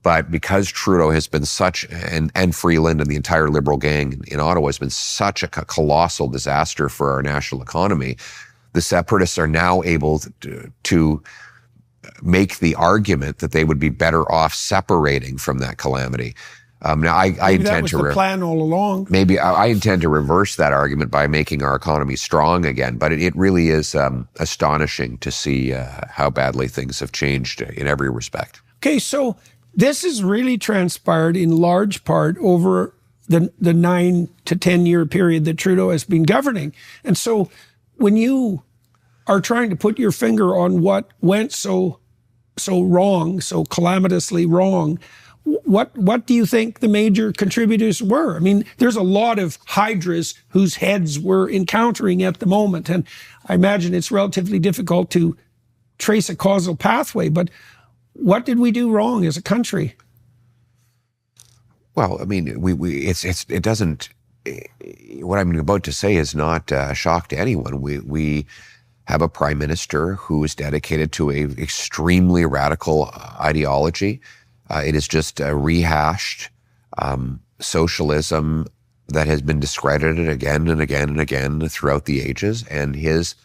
But because Trudeau has been such, and Freeland and the entire Liberal gang in Ottawa has been such a colossal disaster for our national economy, the separatists are now able to make the argument that they would be better off separating from that calamity. Now, I intend that was the plan all along. Maybe I intend to reverse that argument by making our economy strong again. But it really is astonishing to see how badly things have changed in every respect. Okay, so this has really transpired in large part over the 9 to 10 year period that Trudeau has been governing. And so when you are trying to put your finger on what went so wrong, so calamitously wrong, what do you think the major contributors were? I mean, there's a lot of hydras whose heads we're encountering at the moment, and I imagine it's relatively difficult to trace a causal pathway, but what did we do wrong as a country? Well, I mean, it doesn't. What I'm about to say is not a shock to anyone. We have a prime minister who is dedicated to a extremely radical ideology. It is just a rehashed socialism that has been discredited again and again and again throughout the ages. And his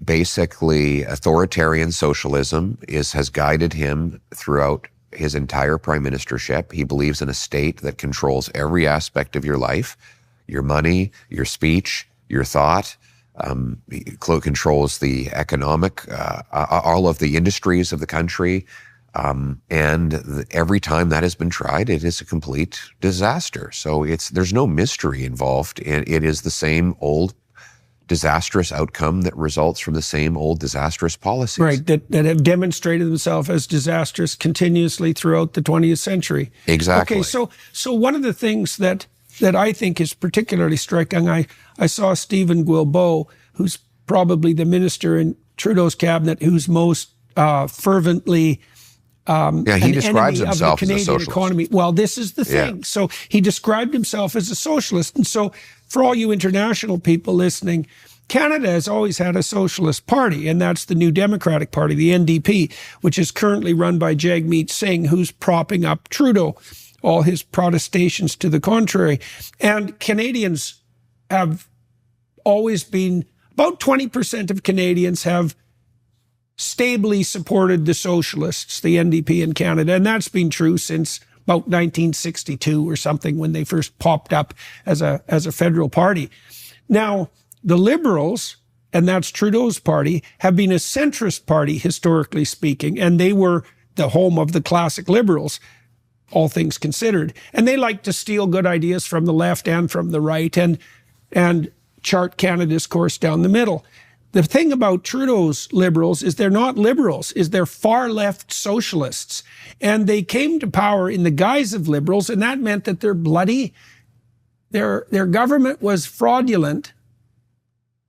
basically authoritarian socialism has guided him throughout his entire prime ministership. He believes in a state that controls every aspect of your life, your money, your speech, your thought. He controls the economic, all of the industries of the country. Every time that has been tried, it is a complete disaster. So there's no mystery involved. It is the same old disastrous outcome that results from the same old disastrous policies. Right, that have demonstrated themselves as disastrous continuously throughout the 20th century. Exactly. Okay, so one of the things that I think is particularly striking, I saw Stephen Guilbeault, who's probably the minister in Trudeau's cabinet who's most fervently he describes himself as a socialist. Economy. Well, this is the thing. Yeah. So he described himself as a socialist. And so for all you international people listening, Canada has always had a socialist party, and that's the New Democratic Party, the NDP, which is currently run by Jagmeet Singh, who's propping up Trudeau, all his protestations to the contrary. And Canadians have always been, about 20% of Canadians have stably supported the socialists, the NDP in Canada. And that's been true since about 1962 or something, when they first popped up as a federal party. Now, the Liberals, and that's Trudeau's party, have been a centrist party, historically speaking, and they were the home of the classic Liberals, all things considered. And they like to steal good ideas from the left and from the right and chart Canada's course down the middle. The thing about Trudeau's Liberals is they're not Liberals, is they're far-left socialists. And they came to power in the guise of Liberals, and that meant that they're bloody. Their government was fraudulent,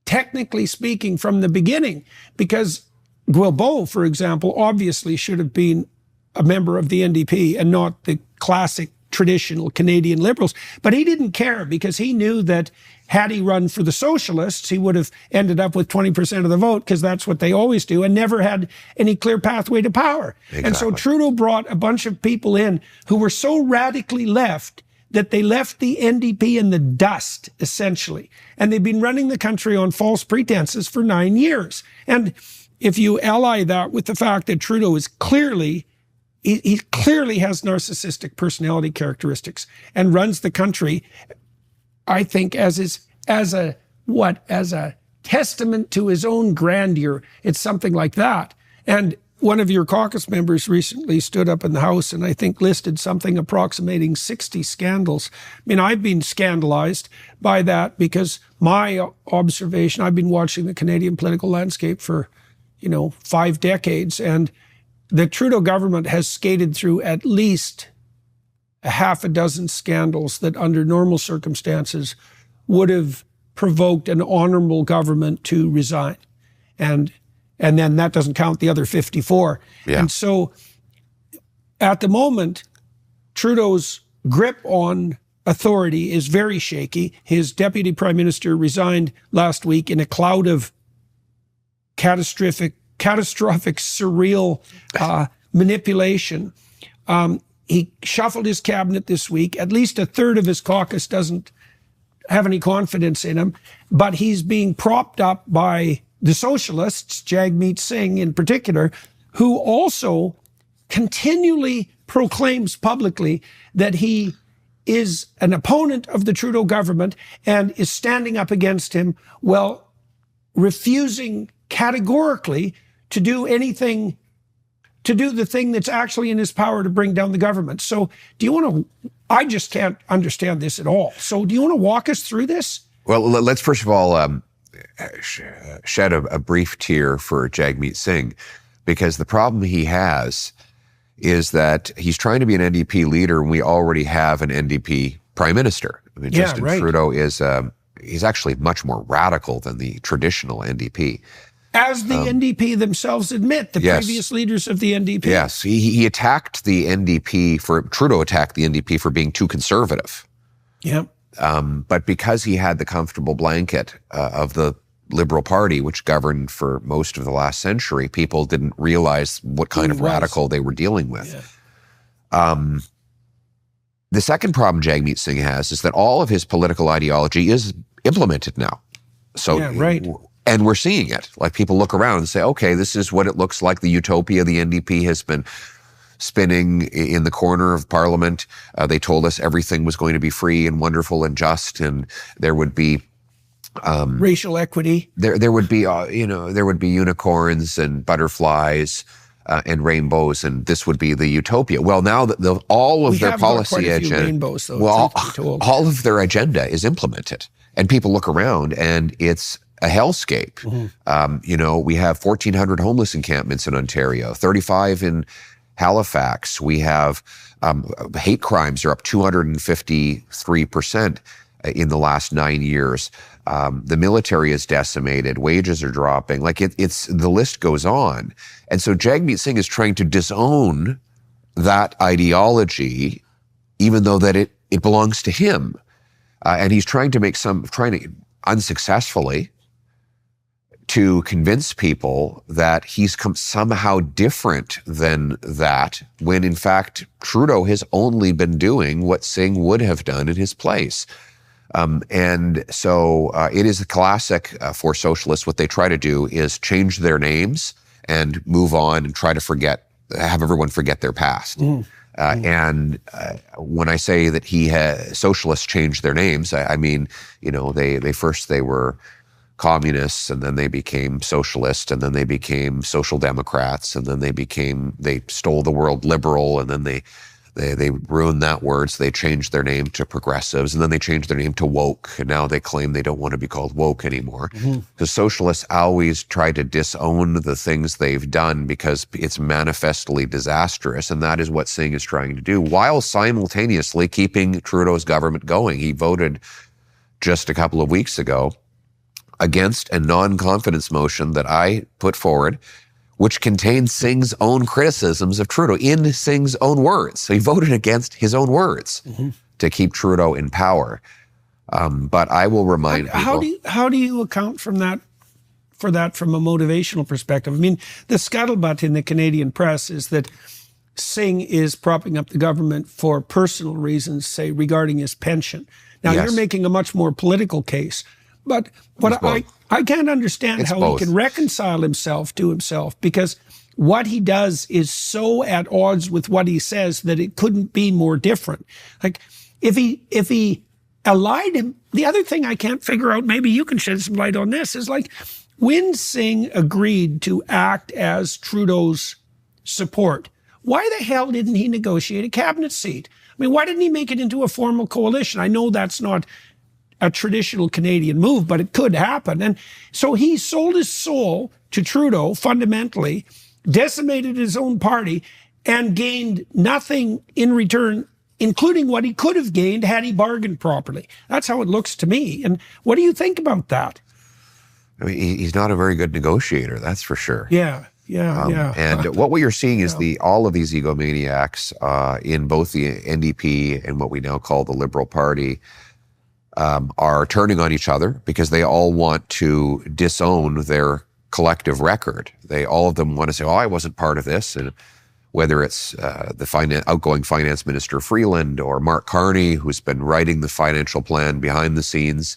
technically speaking, from the beginning, because Guilbeault, for example, obviously should have been a member of the NDP and not the classic traditional Canadian Liberals. But he didn't care, because he knew that had he run for the Socialists, he would have ended up with 20% of the vote, because that's what they always do, and never had any clear pathway to power. Exactly. And so Trudeau brought a bunch of people in who were so radically left that they left the NDP in the dust, essentially. And they've been running the country on false pretenses for 9 years. And if you ally that with the fact that Trudeau is clearly, he clearly has narcissistic personality characteristics and runs the country, I think, as a testament to his own grandeur. It's something like that. And one of your caucus members recently stood up in the House and I think listed something approximating 60 scandals. I mean, I've been scandalized by that because my observation, I've been watching the Canadian political landscape for, 5 decades, and the Trudeau government has skated through at least a half a dozen scandals that under normal circumstances would have provoked an honorable government to resign. And then that doesn't count the other 54. Yeah. And so at the moment, Trudeau's grip on authority is very shaky. His deputy prime minister resigned last week in a cloud of catastrophic, surreal manipulation. He shuffled his cabinet this week. At least a third of his caucus doesn't have any confidence in him, but he's being propped up by the socialists, Jagmeet Singh in particular, who also continually proclaims publicly that he is an opponent of the Trudeau government and is standing up against him while refusing categorically to do the thing that's actually in his power to bring down the government. So I just can't understand this at all. So do you want to walk us through this? Well, let's first of all shed a brief tear for Jagmeet Singh, because the problem he has is that he's trying to be an NDP leader and we already have an NDP prime minister. I mean, Justin Trudeau he's actually much more radical than the traditional NDP. As the NDP themselves admit, the previous leaders of the NDP. Yes, he attacked the NDP Trudeau attacked the NDP for being too conservative. Yeah. But because he had the comfortable blanket of the Liberal Party, which governed for most of the last century, people didn't realize what kind of radical they were dealing with. Yeah. The second problem Jagmeet Singh has is that all of his political ideology is implemented now. So, and we're seeing it. Like, people look around and say, okay, this is what it looks like. The utopia the NDP has been spinning in the corner of Parliament. They told us everything was going to be free and wonderful and just, and there would be racial equity. There would be there would be unicorns and butterflies and rainbows, and this would be the utopia. Well, now that all of their policy agenda, all of their agenda is implemented, and people look around and it's a hellscape. Mm-hmm. We have 1,400 homeless encampments in Ontario, 35 in Halifax. We have hate crimes are up 253% in the last 9 years. The military is decimated. Wages are dropping. Like it's the list goes on. And so Jagmeet Singh is trying to disown that ideology, even though that it belongs to him. And he's trying to unsuccessfully to convince people that he's somehow different than that, when in fact Trudeau has only been doing what Singh would have done in his place. And so it is a classic for socialists. What they try to do is change their names and move on and try to have everyone forget their past. And when I say that socialists changed their names, I mean, they were communists, and then they became socialist, and then they became social democrats, and then they stole the word liberal, and then they ruined that word, so they changed their name to progressives, and then they changed their name to woke, and now they claim they don't want to be called woke anymore. Because socialists always try to disown the things they've done because it's manifestly disastrous, and that is what Singh is trying to do, while simultaneously keeping Trudeau's government going. He voted just a couple of weeks ago against a non-confidence motion that I put forward, which contained Singh's own criticisms of Trudeau in Singh's own words. So he voted against his own words to keep Trudeau in power. But I will remind people. How do you account for that from a motivational perspective? I mean, the scuttlebutt in the Canadian press is that Singh is propping up the government for personal reasons, say, regarding his pension. Now, you're making a much more political case. But I can't understand how he can reconcile himself to himself, because what he does is so at odds with what he says that it couldn't be more different. Like, if he allied him, the other thing I can't figure out, maybe you can shed some light on this, is like, when Singh agreed to act as Trudeau's support, why the hell didn't he negotiate a cabinet seat? I mean, why didn't he make it into a formal coalition? I know that's not a traditional Canadian move, but it could happen. And so he sold his soul to Trudeau fundamentally, decimated his own party, and gained nothing in return, including what he could have gained had he bargained properly. That's how it looks to me. And what do you think about that? I mean, he's not a very good negotiator, that's for sure. Yeah. And what we are seeing is all of these egomaniacs in both the NDP and what we now call the Liberal Party are turning on each other because they all want to disown their collective record. All of them want to say, "Oh, I wasn't part of this," and whether it's the outgoing finance minister Freeland or Mark Carney, who's been writing the financial plan behind the scenes,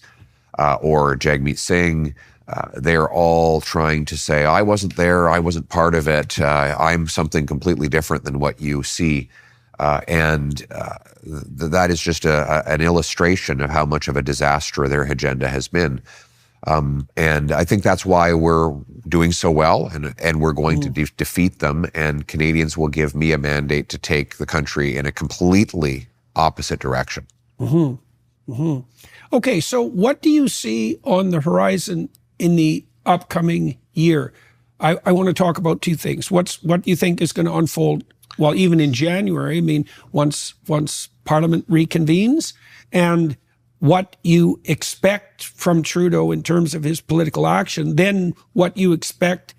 or Jagmeet Singh. They're all trying to say, I wasn't there, I wasn't part of it, I'm something completely different than what you see. That is just an illustration of how much of a disaster their agenda has been. And I think that's why we're doing so well, and we're going to defeat them, and Canadians will give me a mandate to take the country in a completely opposite direction. Okay, so what do you see on the horizon in the upcoming year? I want to talk about two things. What you think is going to unfold, well, even in January, I mean, once Parliament reconvenes, and what you expect from Trudeau in terms of his political action, then what you expect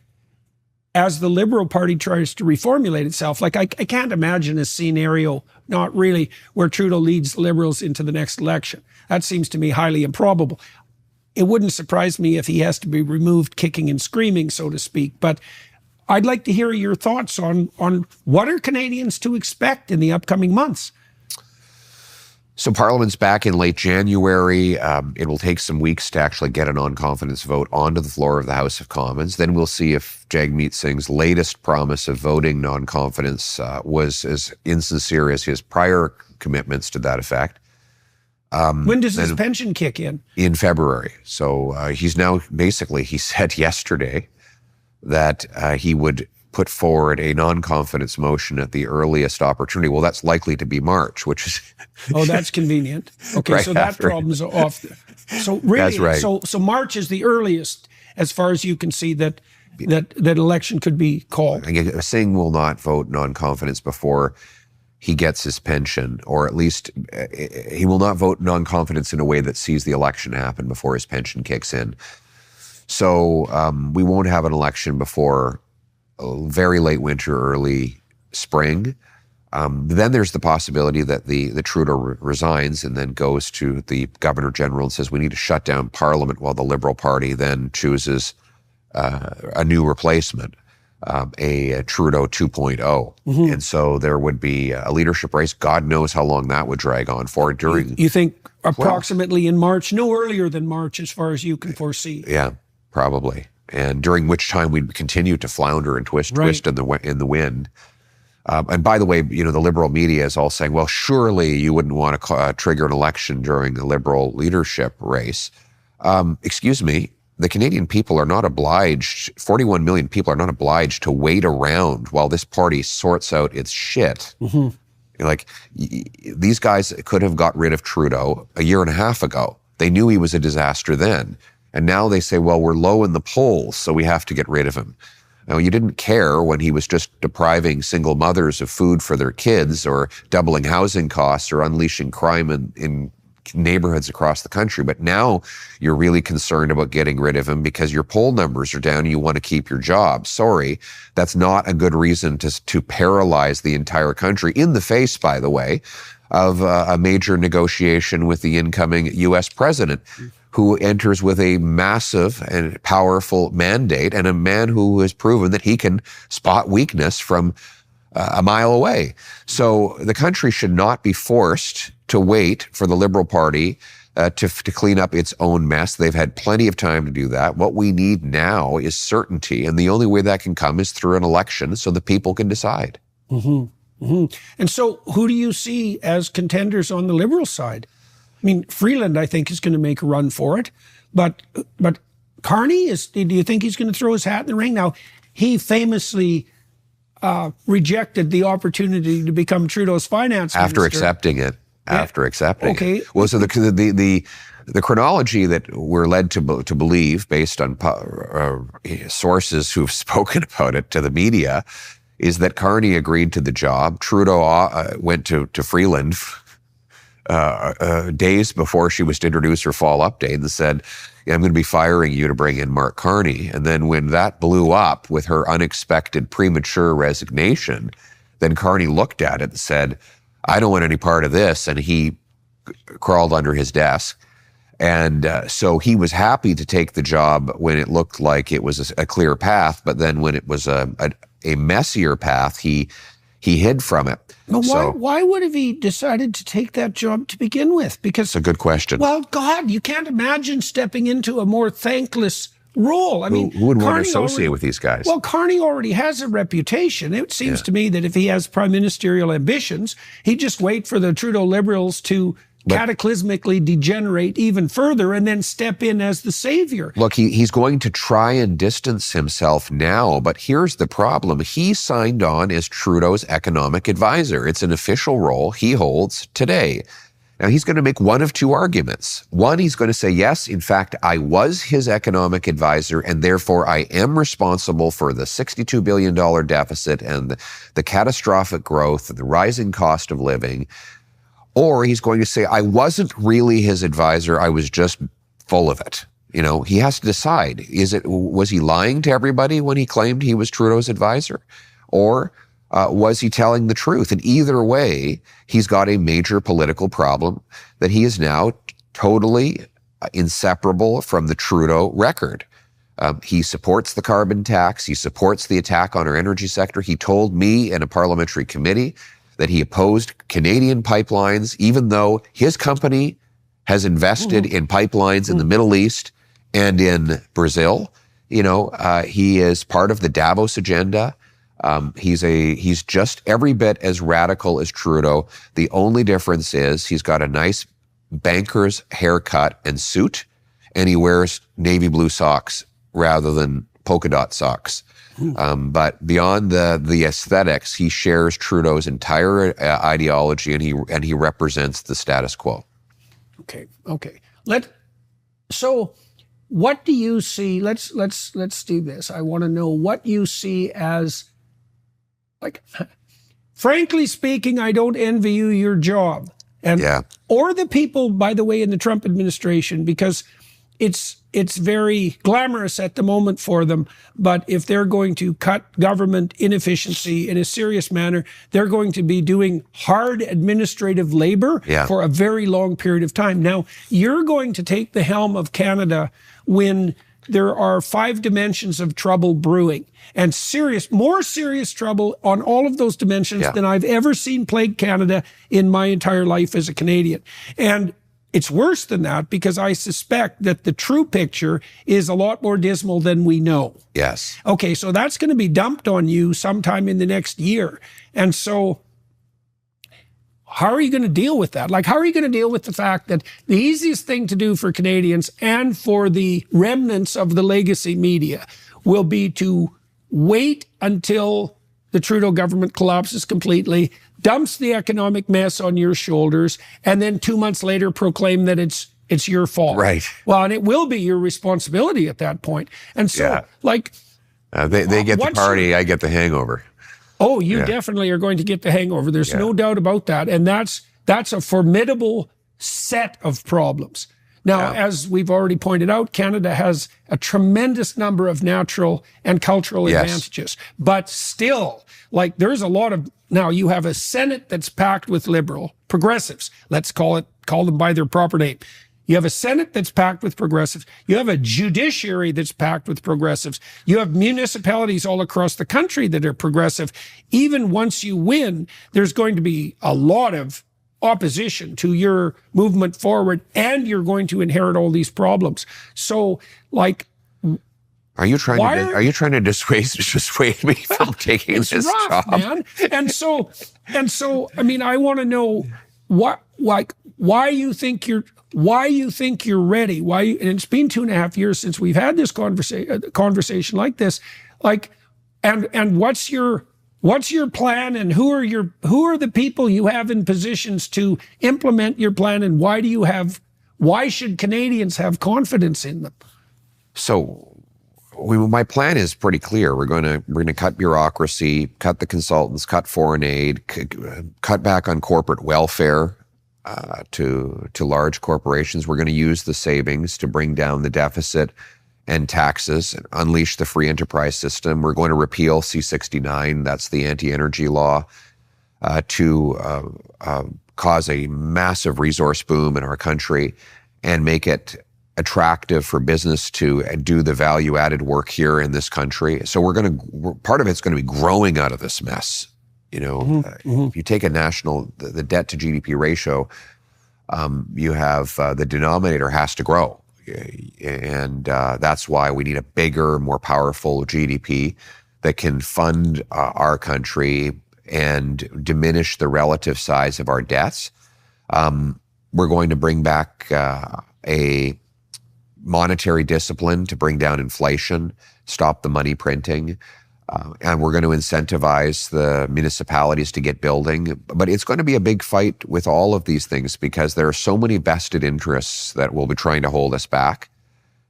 as the Liberal Party tries to reformulate itself. Like, I can't imagine a scenario, not really, where Trudeau leads the Liberals into the next election. That seems to me highly improbable. It wouldn't surprise me if he has to be removed kicking and screaming, so to speak. But I'd like to hear your thoughts on what are Canadians to expect in the upcoming months. So Parliament's back in late January. It will take some weeks to actually get a non-confidence vote onto the floor of the House of Commons. Then we'll see if Jagmeet Singh's latest promise of voting non-confidence was as insincere as his prior commitments to that effect. When does his pension kick in? In February. So he's now, basically, he said yesterday that he would put forward a non-confidence motion at the earliest opportunity. Well, that's likely to be March, which is... Oh, that's convenient. Okay, right, so that problem's off. So really, that's right. So March is the earliest, as far as you can see, that election could be called. Singh will not vote non-confidence before he gets his pension, or at least he will not vote non-confidence in a way that sees the election happen before his pension kicks in. So we won't have an election before very late winter, early spring. Then there's the possibility that the Trudeau resigns and then goes to the Governor General and says we need to shut down Parliament, while the Liberal Party then chooses a new replacement, a Trudeau 2.0. And so there would be a leadership race. God knows how long that would drag on for. You think approximately in March, no earlier than March, as far as you can foresee? Yeah, probably. And during which time we'd continue to flounder and twist in the wind. And by the way, the Liberal media is all saying, well, surely you wouldn't want to trigger an election during the Liberal leadership race. Excuse me, the Canadian people are not obliged, 41 million people are not obliged to wait around while this party sorts out its shit. Like, these guys could have got rid of Trudeau a year and a half ago. They knew he was a disaster then. And now they say, well, we're low in the polls, so we have to get rid of him. Now, you didn't care when he was just depriving single mothers of food for their kids, or doubling housing costs, or unleashing crime in neighborhoods across the country. But now you're really concerned about getting rid of him because your poll numbers are down and you want to keep your job. Sorry, that's not a good reason to paralyze the entire country, in the face, by the way, of a major negotiation with the incoming U.S. president, who enters with a massive and powerful mandate, and a man who has proven that he can spot weakness from a mile away. So the country should not be forced to wait for the Liberal Party to clean up its own mess. They've had plenty of time to do that. What we need now is certainty, and the only way that can come is through an election so the people can decide. And so who do you see as contenders on the Liberal side? I mean, Freeland, I think, is going to make a run for it. But Carney, do you think he's going to throw his hat in the ring? Now, he famously rejected the opportunity to become Trudeau's finance minister. After accepting it. Okay. Well, so the chronology that we're led to believe, based on sources who've spoken about it to the media, is that Carney agreed to the job. Trudeau went to Freeland days before she was to introduce her fall update and said, I'm going to be firing you to bring in Mark Carney. And then when that blew up with her unexpected premature resignation, then Carney looked at it and said, I don't want any part of this. And he crawled under his desk. And so he was happy to take the job when it looked like it was a clear path. But then when it was a messier path, he hid from it. Well, why would have he decided to take that job to begin with? Because it's a good question. Well, God, you can't imagine stepping into a more thankless role. I mean, who would want to associate with these guys? Well, Carney already has a reputation. It seems to me that if he has prime ministerial ambitions, he'd just wait for the Trudeau Liberals to cataclysmically degenerate even further and then step in as the savior. Look, he's going to try and distance himself now, but here's the problem. He signed on as Trudeau's economic advisor. It's an official role he holds today. Now, he's going to make one of two arguments. One, he's going to say, yes, in fact, I was his economic advisor, and therefore I am responsible for the $62 billion deficit and the catastrophic growth and the rising cost of living. Or he's going to say, I wasn't really his advisor, I was just full of it. You know, he has to decide, was he lying to everybody when he claimed he was Trudeau's advisor? Or was he telling the truth? And either way, he's got a major political problem that he is now totally inseparable from the Trudeau record. He supports the carbon tax. He supports the attack on our energy sector. He told me in a parliamentary committee that he opposed Canadian pipelines, even though his company has invested in pipelines in the Middle East and in Brazil. You know, he is part of the Davos agenda. He's just every bit as radical as Trudeau. The only difference is he's got a nice banker's haircut and suit, and he wears navy blue socks rather than polka dot socks. But beyond the aesthetics, he shares Trudeau's entire ideology, and he represents the status quo. Okay. So what do you see? Let's do this. I want to know what you see as, like, frankly speaking, I don't envy you your job, or the people, by the way, in the Trump administration, because it's very glamorous at the moment for them. But if they're going to cut government inefficiency in a serious manner, they're going to be doing hard administrative labor for a very long period of time. Now, you're going to take the helm of Canada when there are 5 dimensions of trouble brewing, and more serious trouble on all of those dimensions than I've ever seen plague Canada in my entire life as a Canadian. And it's worse than that, because I suspect that the true picture is a lot more dismal than we know. Yes. Okay, so that's going to be dumped on you sometime in the next year. And so how are you going to deal with that? Like, how are you going to deal with the fact that the easiest thing to do for Canadians and for the remnants of the legacy media will be to wait until the Trudeau government collapses completely, dumps the economic mess on your shoulders, and then 2 months later proclaim that it's your fault. Right. Well, and it will be your responsibility at that point. And so, like... they get the party, I get the hangover. Oh, you definitely are going to get the hangover. There's no doubt about that. And that's a formidable set of problems. Now, as we've already pointed out, Canada has a tremendous number of natural and cultural advantages. But still, like, there's a lot of... Now, you have a Senate that's packed with liberal progressives. Let's call them by their proper name. You have a Senate that's packed with progressives. You have a judiciary that's packed with progressives. You have municipalities all across the country that are progressive. Even once you win, there's going to be a lot of opposition to your movement forward, and you're going to inherit all these problems. So, like... Are you trying to dissuade me from taking this job? Man. And so, I mean, I want to know why you think you're ready. And it's been 2.5 years since we've had this conversation like this. Like, and what's your What's your plan, and who are the people you have in positions to implement your plan, and why should Canadians have confidence in them? So my plan is pretty clear. We're going to cut bureaucracy, cut the consultants, cut foreign aid, cut back on corporate welfare to large corporations. We're going to use the savings to bring down the deficit and taxes and unleash the free enterprise system. We're going to repeal C-69, that's the anti-energy law, to cause a massive resource boom in our country and make it attractive for business to do the value-added work here in this country. So part of it's going to be growing out of this mess. If you take the debt to GDP ratio, you have the denominator has to grow. And that's why we need a bigger, more powerful GDP that can fund our country and diminish the relative size of our debts. We're going to bring back a monetary discipline to bring down inflation, stop the money printing, and we're going to incentivize the municipalities to get building. But it's going to be a big fight with all of these things because there are so many vested interests that will be trying to hold us back.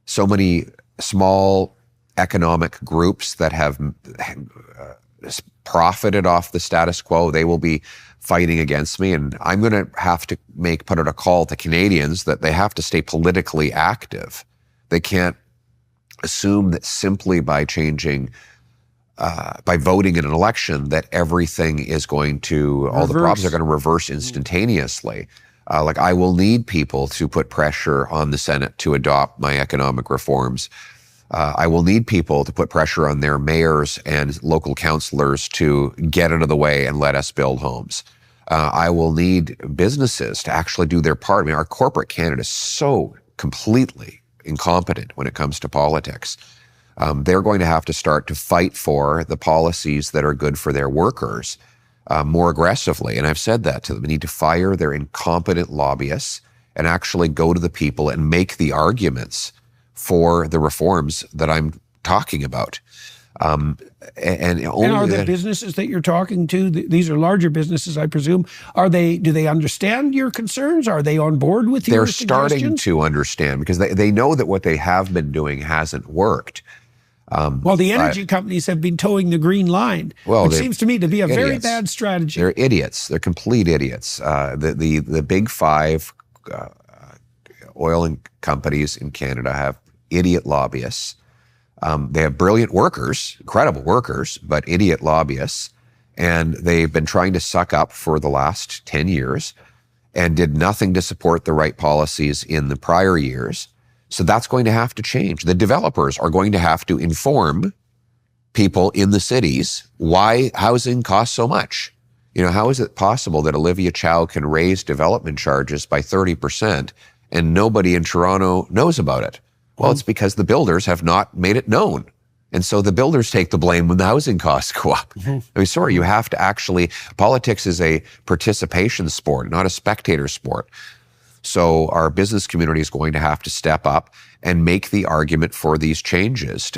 So many small economic groups that have profited off the status quo, they will be fighting against me. And I'm going to have to put out a call to Canadians that they have to stay politically active. They can't assume that simply by voting in an election that everything is going to, all the problems are going to reverse instantaneously. I will need people to put pressure on the Senate to adopt my economic reforms. I will need people to put pressure on their mayors and local councillors to get out of the way and let us build homes. I will need businesses to actually do their part. I mean, our corporate Canada is so completely incompetent when it comes to politics. They're going to have to start to fight for the policies that are good for their workers more aggressively. And I've said that to them. They need to fire their incompetent lobbyists and actually go to the people and make the arguments for the reforms that I'm talking about. And are the businesses that you're talking to, these are larger businesses, I presume, do they understand your concerns? Are they on board with your suggestions? They're starting to understand because they know that what they have been doing hasn't worked. Well, the energy companies have been towing the green line, which seems to me to be a very bad strategy. They're idiots. They're complete idiots. The big five oil companies in Canada have idiot lobbyists. They have brilliant workers, incredible workers, but idiot lobbyists. And they've been trying to suck up for the last 10 years and did nothing to support the right policies in the prior years. So that's going to have to change. The developers are going to have to inform people in the cities why housing costs so much. How is it possible that Olivia Chow can raise development charges by 30% and nobody in Toronto knows about it? Well, it's because the builders have not made it known. And so the builders take the blame when the housing costs go up. I mean, you have to politics is a participation sport, not a spectator sport. So our business community is going to have to step up and make the argument for these changes,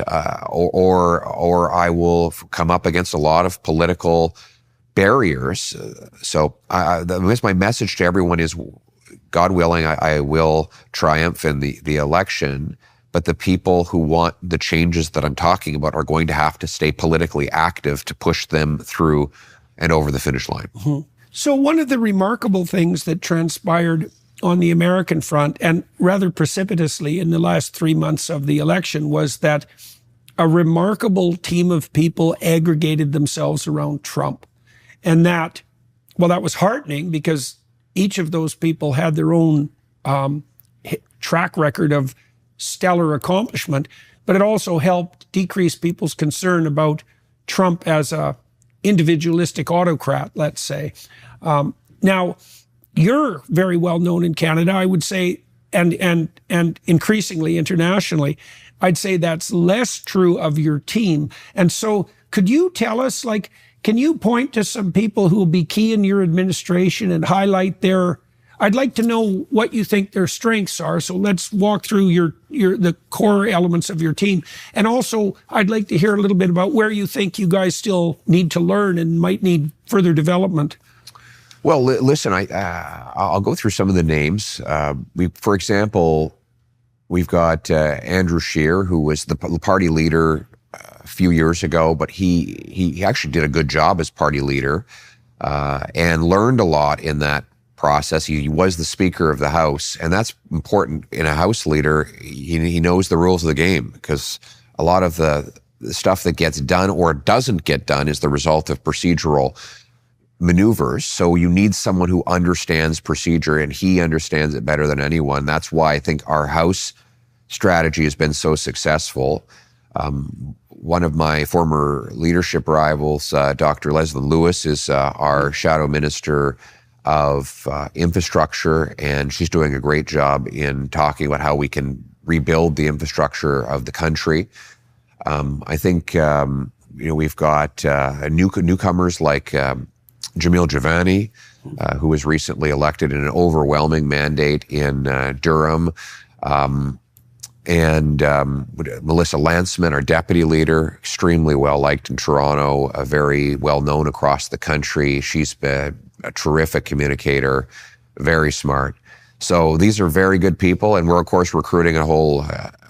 or I will come up against a lot of political barriers. My message to everyone is, God willing, I will triumph in the election, but the people who want the changes that I'm talking about are going to have to stay politically active to push them through and over the finish line. So one of the remarkable things that transpired on the American front, and rather precipitously in the last 3 months of the election, was that a remarkable team of people aggregated themselves around Trump. And that was heartening because each of those people had their own track record of stellar accomplishment, but it also helped decrease people's concern about Trump as a individualistic autocrat, let's say. Now, you're very well known in Canada, I would say, and increasingly internationally. I'd say that's less true of your team. And so could you tell us, can you point to some people who will be key in your administration and highlight their I'd like to know what you think their strengths are. So let's walk through the core elements of your team. And also, I'd like to hear a little bit about where you think you guys still need to learn and might need further development. Well, listen, I'll go through some of the names. For example, we've got Andrew Scheer, who was the party leader a few years ago, but he actually did a good job as party leader and learned a lot in that process. He was the Speaker of the House, and that's important in a House leader. He knows the rules of the game, because a lot of the stuff that gets done or doesn't get done is the result of procedural maneuvers. So you need someone who understands procedure, and he understands it better than anyone. That's why I think our House strategy has been so successful. One of my former leadership rivals, Dr. Leslie Lewis, is our shadow minister of infrastructure, and she's doing a great job in talking about how we can rebuild the infrastructure of the country. I think we've got newcomers like Jamil Javani, who was recently elected in an overwhelming mandate in Durham. And Melissa Lanceman, our deputy leader, extremely well-liked in Toronto, very well-known across the country. She's been a terrific communicator, very smart. So these are very good people, and we're, of course, recruiting a whole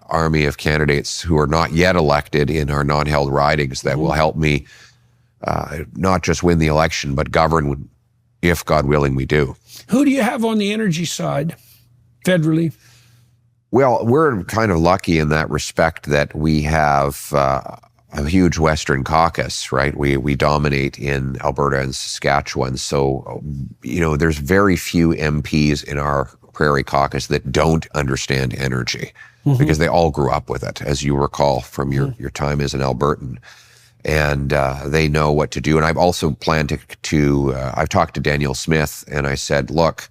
army of candidates who are not yet elected in our non-held ridings that will help me not just win the election, but govern if, God willing, we do. Who do you have on the energy side, federally? Well, we're kind of lucky in that respect that we have a huge Western caucus, right? We dominate in Alberta and Saskatchewan. So, there's very few MPs in our Prairie caucus that don't understand energy, because they all grew up with it, as you recall from your time as an Albertan. And they know what to do. And I've also planned to I've talked to Daniel Smith, and I said, look,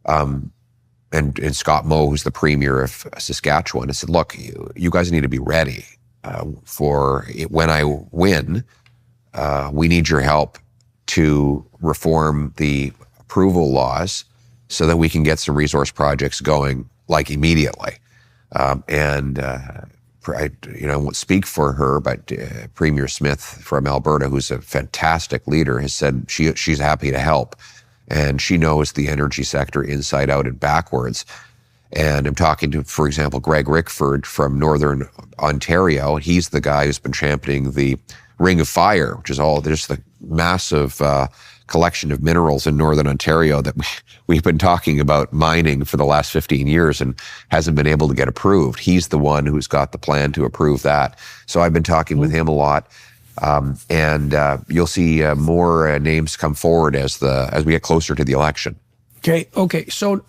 and Scott Moe, who's the premier of Saskatchewan, I said, look, you guys need to be ready for it. When I win, we need your help to reform the approval laws so that we can get some resource projects going, like, immediately. I won't speak for her, but Premier Smith from Alberta, who's a fantastic leader, has said she's happy to help. And she knows the energy sector inside out and backwards. And I'm talking to, for example, Greg Rickford from Northern Ontario. He's the guy who's been championing the Ring of Fire, which is just the massive collection of minerals in Northern Ontario that we've been talking about mining for the last 15 years and hasn't been able to get approved. He's the one who's got the plan to approve that. So I've been talking with him a lot. And you'll see more names come forward as we get closer to the election. Okay. So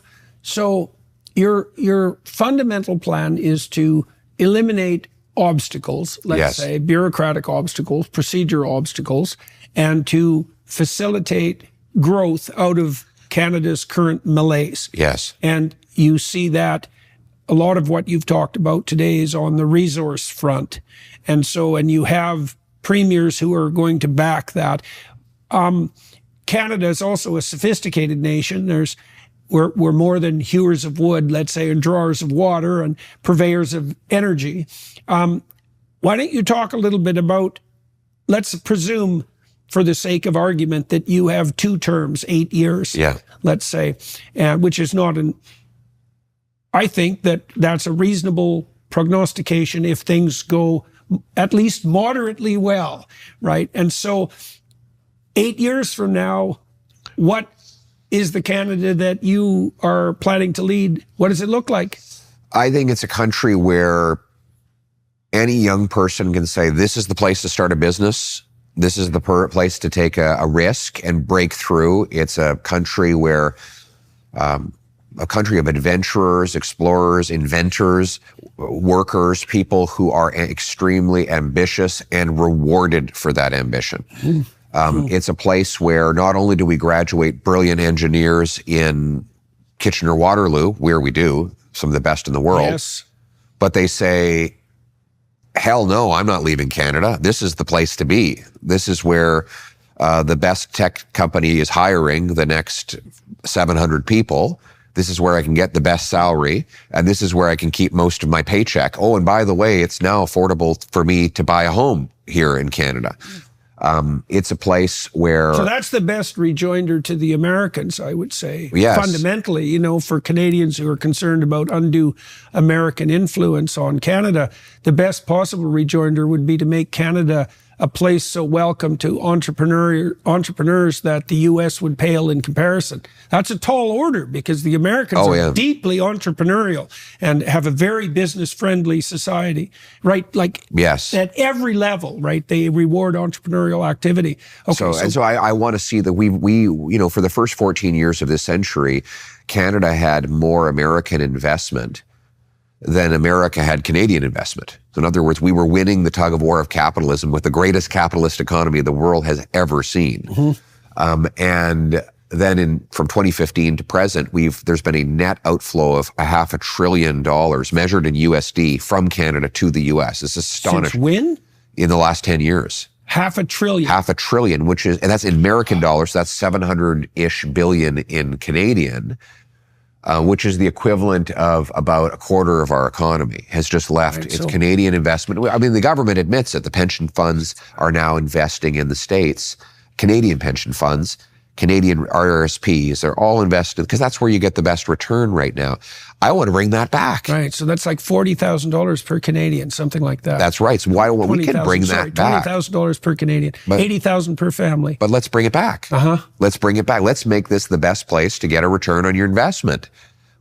your fundamental plan is to eliminate obstacles, let's say bureaucratic obstacles, procedure obstacles, and to facilitate growth out of Canada's current malaise. Yes. And you see that a lot of what you've talked about today is on the resource front. And you have premiers who are going to back that. Canada is also a sophisticated nation. We're more than hewers of wood, let's say, and drawers of water and purveyors of energy. Why don't you talk a little bit about, let's presume, for the sake of argument, that you have 2 terms, 8 years, let's say, which is not I think that's a reasonable prognostication if things go at least moderately well, right? And so 8 years from now, what is the Canada that you are planning to lead? What does it look like? I think it's a country where any young person can say, this is the place to start a business. This is the place to take a risk and break through. It's a country where a country of adventurers, explorers, inventors, workers, people who are extremely ambitious and rewarded for that ambition. It's a place where not only do we graduate brilliant engineers in Kitchener-Waterloo, where we do, some of the best in the world, but they say, hell no, I'm not leaving Canada. This is the place to be. This is where The best tech company is hiring the next 700 people. This is where I can get the best salary, and this is where I can keep most of my paycheck. Oh, and by the way, it's now affordable for me to buy a home here in Canada. It's a place where... So that's the best rejoinder to the Americans, I would say. Yes. Fundamentally, you know, for Canadians who are concerned about undue American influence on Canada, the best possible rejoinder would be to make Canada a place so welcome to entrepreneurs that the U.S. would pale in comparison. That's a tall order because the Americans are deeply entrepreneurial and have a very business-friendly society, right? Like at every level, right? They reward entrepreneurial activity. Okay, so I want to see that we, you know, for the first 14 years of this century, Canada had more American investment than America had Canadian investment. So in other words, we were winning the tug of war of capitalism with the greatest capitalist economy the world has ever seen. And then from 2015 to present, there's been a net outflow of $500 billion measured in USD from Canada to the US. It's astonishing. Since when? In the last 10 years. $500 billion. $500 billion, and that's in American dollars. That's 700-ish billion in Canadian. Which is the equivalent of about a quarter of our economy, has just left its Canadian investment. I mean, the government admits it. The pension funds are now investing in the States. Canadian pension funds, Canadian RRSPs, they're all invested because that's where you get the best return right now. I want to bring that back. Right, so that's like $40,000 per Canadian, something like that. That's right. So why don't we can bring that back? $20,000 per Canadian, $80,000 per family. But let's bring it back. Let's bring it back. Let's make this the best place to get a return on your investment.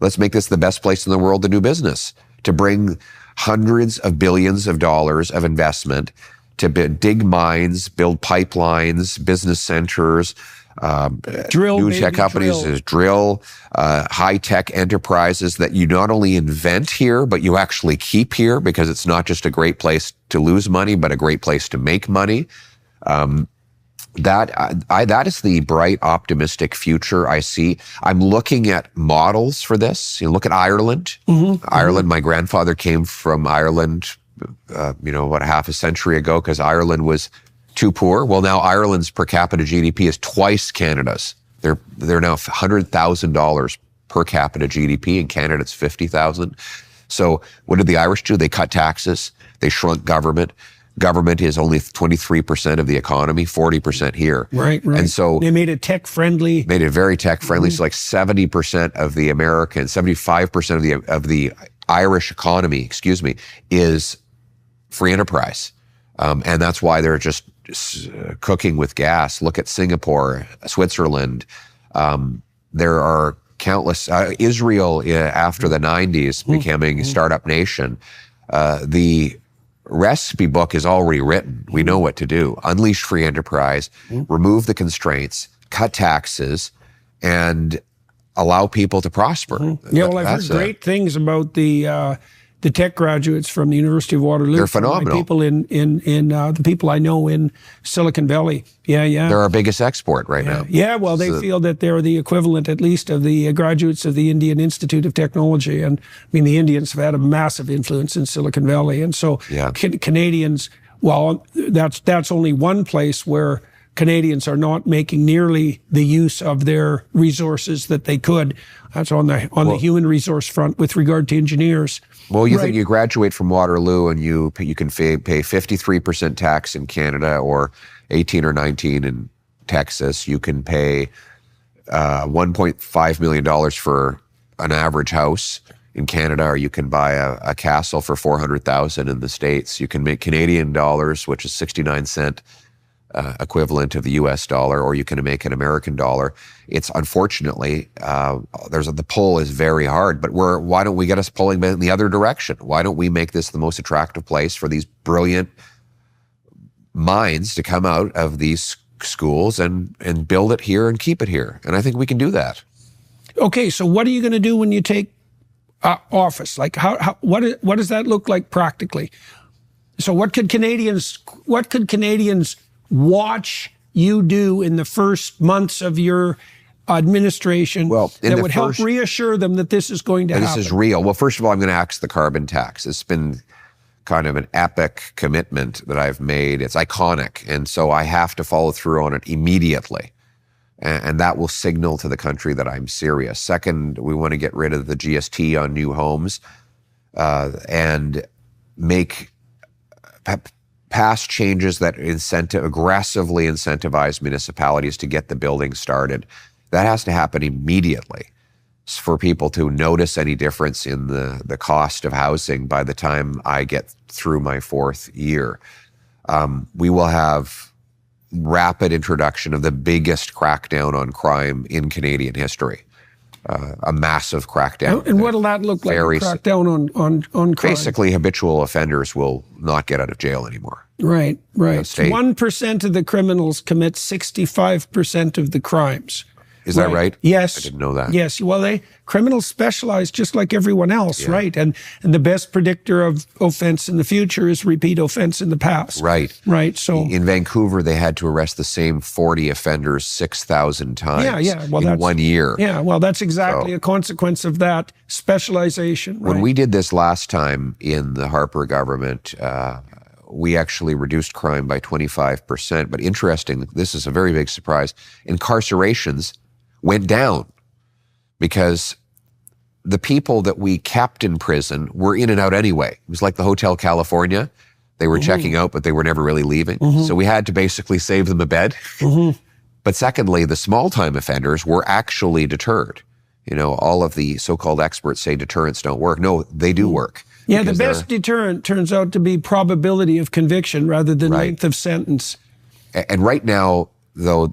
Let's make this the best place in the world to do business, to bring hundreds of billions of dollars of investment, to dig mines, build pipelines, business centers, new tech companies, drill, high-tech enterprises that you not only invent here, but you actually keep here because it's not just a great place to lose money, but a great place to make money. That is the bright, optimistic future I see. I'm looking at models for this. You look at Ireland. Ireland, my grandfather came from Ireland, about half a century ago because Ireland was too poor. Well, now Ireland's per capita GDP is twice Canada's. They're now $100,000 per capita GDP. In Canada, it's $50,000. So what did the Irish do? They cut taxes. They shrunk government. Government is only 23% of the economy, 40% here. Right. And so they made it tech-friendly. Made it very tech-friendly. So like 70% of the American, 75% of the Irish economy, is free enterprise. And that's why they're just cooking with gas. Look at Singapore, Switzerland. There are countless, Israel after the 90s becoming a startup nation. The recipe book is already written. We know what to do. Unleash free enterprise, remove the constraints, cut taxes, and allow people to prosper. Yeah, well, I've heard great things about the tech graduates from the University of Waterloo. They're phenomenal. People in the people I know in Silicon Valley. Yeah. They're our biggest export right now. Yeah, well, they feel that they're the equivalent, at least, of the graduates of the Indian Institute of Technology. And I mean, the Indians have had a massive influence in Silicon Valley. And so Canadians, well, that's only one place where Canadians are not making nearly the use of their resources that they could. That's on the human resource front with regard to engineers. Well, you think you graduate from Waterloo and you can pay 53% tax in Canada or 18 or 19 in Texas. You can pay $1.5 million for an average house in Canada, or you can buy a castle for $400,000 in the States. You can make Canadian dollars, which is 69-cent equivalent of the US dollar, or you can make an American dollar. It's unfortunately, the pull is very hard, but why don't we get us pulling in the other direction? Why don't we make this the most attractive place for these brilliant minds to come out of these schools and build it here and keep it here? And I think we can do that. Okay, so what are you going to do when you take office? Like what does that look like practically? So what could Canadians watch you do in the first months of your administration that would help reassure them that this is going to happen? This is real. Well, first of all, I'm going to axe the carbon tax. It's been kind of an epic commitment that I've made. It's iconic. And so I have to follow through on it immediately. And that will signal to the country that I'm serious. Second, we want to get rid of the GST on new homes and make pass changes that aggressively incentivize municipalities to get the building started. That has to happen immediately for people to notice any difference in the cost of housing by the time I get through my 4th year. We will have rapid introduction of the biggest crackdown on crime in Canadian history. A massive crackdown. And what'll that look like, a crackdown on crime? Basically, habitual offenders will not get out of jail anymore. Right. 1% of the criminals commit 65% of the crimes. Is that right? Yes. I didn't know that. Yes. Well, criminals specialize just like everyone else, right? And the best predictor of offense in the future is repeat offense in the past. Right. So in Vancouver, they had to arrest the same 40 offenders 6,000 times in 1 year. Yeah, well, that's exactly a consequence of that specialization. Right? When we did this last time in the Harper government, we actually reduced crime by 25%. But interesting, this is a very big surprise, incarcerations went down because the people that we kept in prison were in and out anyway. It was like the Hotel California. They were checking out, but they were never really leaving. So we had to basically save them a bed. But secondly, the small-time offenders were actually deterred. You know, all of the so-called experts say deterrents don't work. No, they do work. Yeah, the best deterrent turns out to be probability of conviction rather than length of sentence. And right now, though,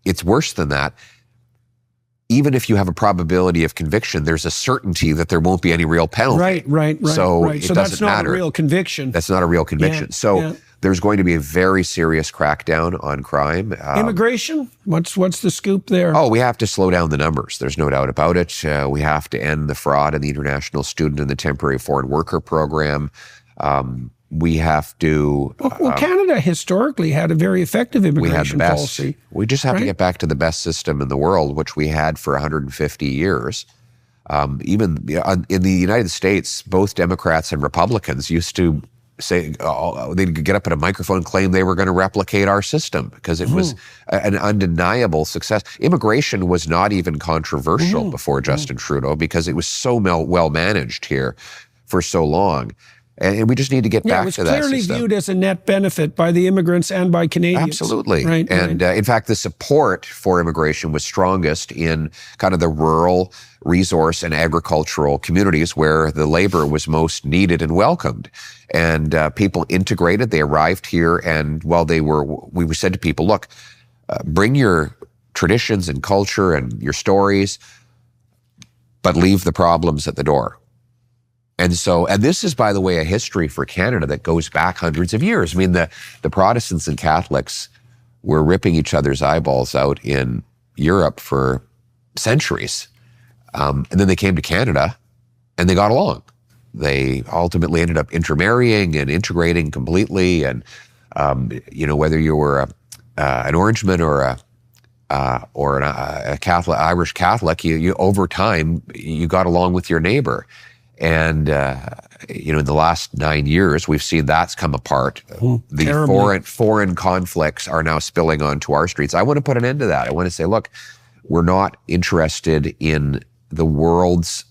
it's worse than that. Even if you have a probability of conviction, there's a certainty that there won't be any real penalty. Right. So that's not a real conviction. That's not a real conviction. There's going to be a very serious crackdown on crime. Immigration? What's the scoop there? Oh, we have to slow down the numbers. There's no doubt about it. We have to end the fraud in the international student and the temporary foreign worker program. We have to... Well, Canada historically had a very effective immigration policy. We just have to get back to the best system in the world, which we had for 150 years. Even in the United States, both Democrats and Republicans used to say, they'd get up at a microphone and claim they were going to replicate our system because it was an undeniable success. Immigration was not even controversial before Justin Trudeau because it was so well managed here for so long. And we just need to get back to that system. It was clearly viewed as a net benefit by the immigrants and by Canadians. Absolutely. In fact, the support for immigration was strongest in kind of the rural, resource, and agricultural communities where the labor was most needed and welcomed. And people integrated, they arrived here, and while we said to people, look, bring your traditions and culture and your stories, but leave the problems at the door. And this is, by the way, a history for Canada that goes back hundreds of years. I mean, the Protestants and Catholics were ripping each other's eyeballs out in Europe for centuries. And then they came to Canada and they got along. They ultimately ended up intermarrying and integrating completely. And, whether you were an Orangeman or a Catholic, Irish Catholic, you over time, you got along with your neighbor. And, in the last 9 years, we've seen that's come apart. The foreign conflicts are now spilling onto our streets. I want to put an end to that. I want to say, look, we're not interested in the world's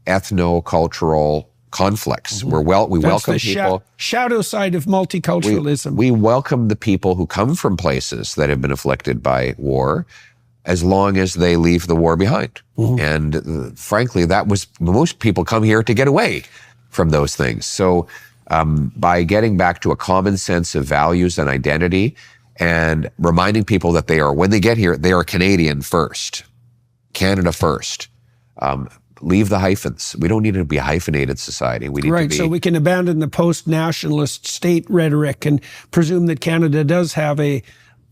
ethno-cultural conflicts. We welcome people. Shadow side of multiculturalism. We welcome the people who come from places that have been afflicted by war, as long as they leave the war behind. And frankly, most people come here to get away from those things. So by getting back to a common sense of values and identity and reminding people that when they get here, they are Canadian first, Canada first. Leave the hyphens. We don't need to be a hyphenated society. We need to be... So we can abandon the post-nationalist state rhetoric and presume that Canada does have a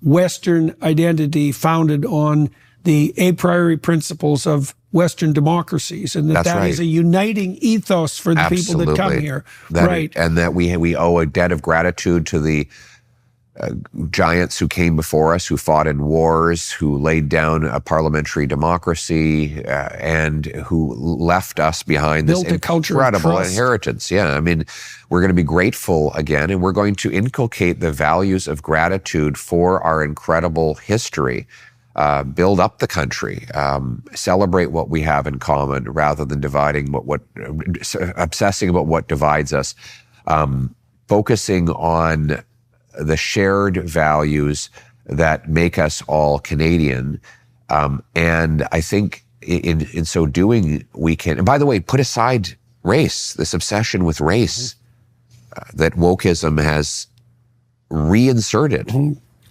Western identity founded on the a priori principles of Western democracies, and that is a uniting ethos for the people that come here. And that we owe a debt of gratitude to the giants who came before us, who fought in wars, who laid down a parliamentary democracy, and who left us behind this incredible inheritance. Yeah, I mean, we're going to be grateful again, and we're going to inculcate the values of gratitude for our incredible history. Build up the country, celebrate what we have in common rather than obsessing about what divides us, focusing on the shared values that make us all Canadian. And I think in so doing, we can, and by the way, put aside race, this obsession with race that wokeism has reinserted.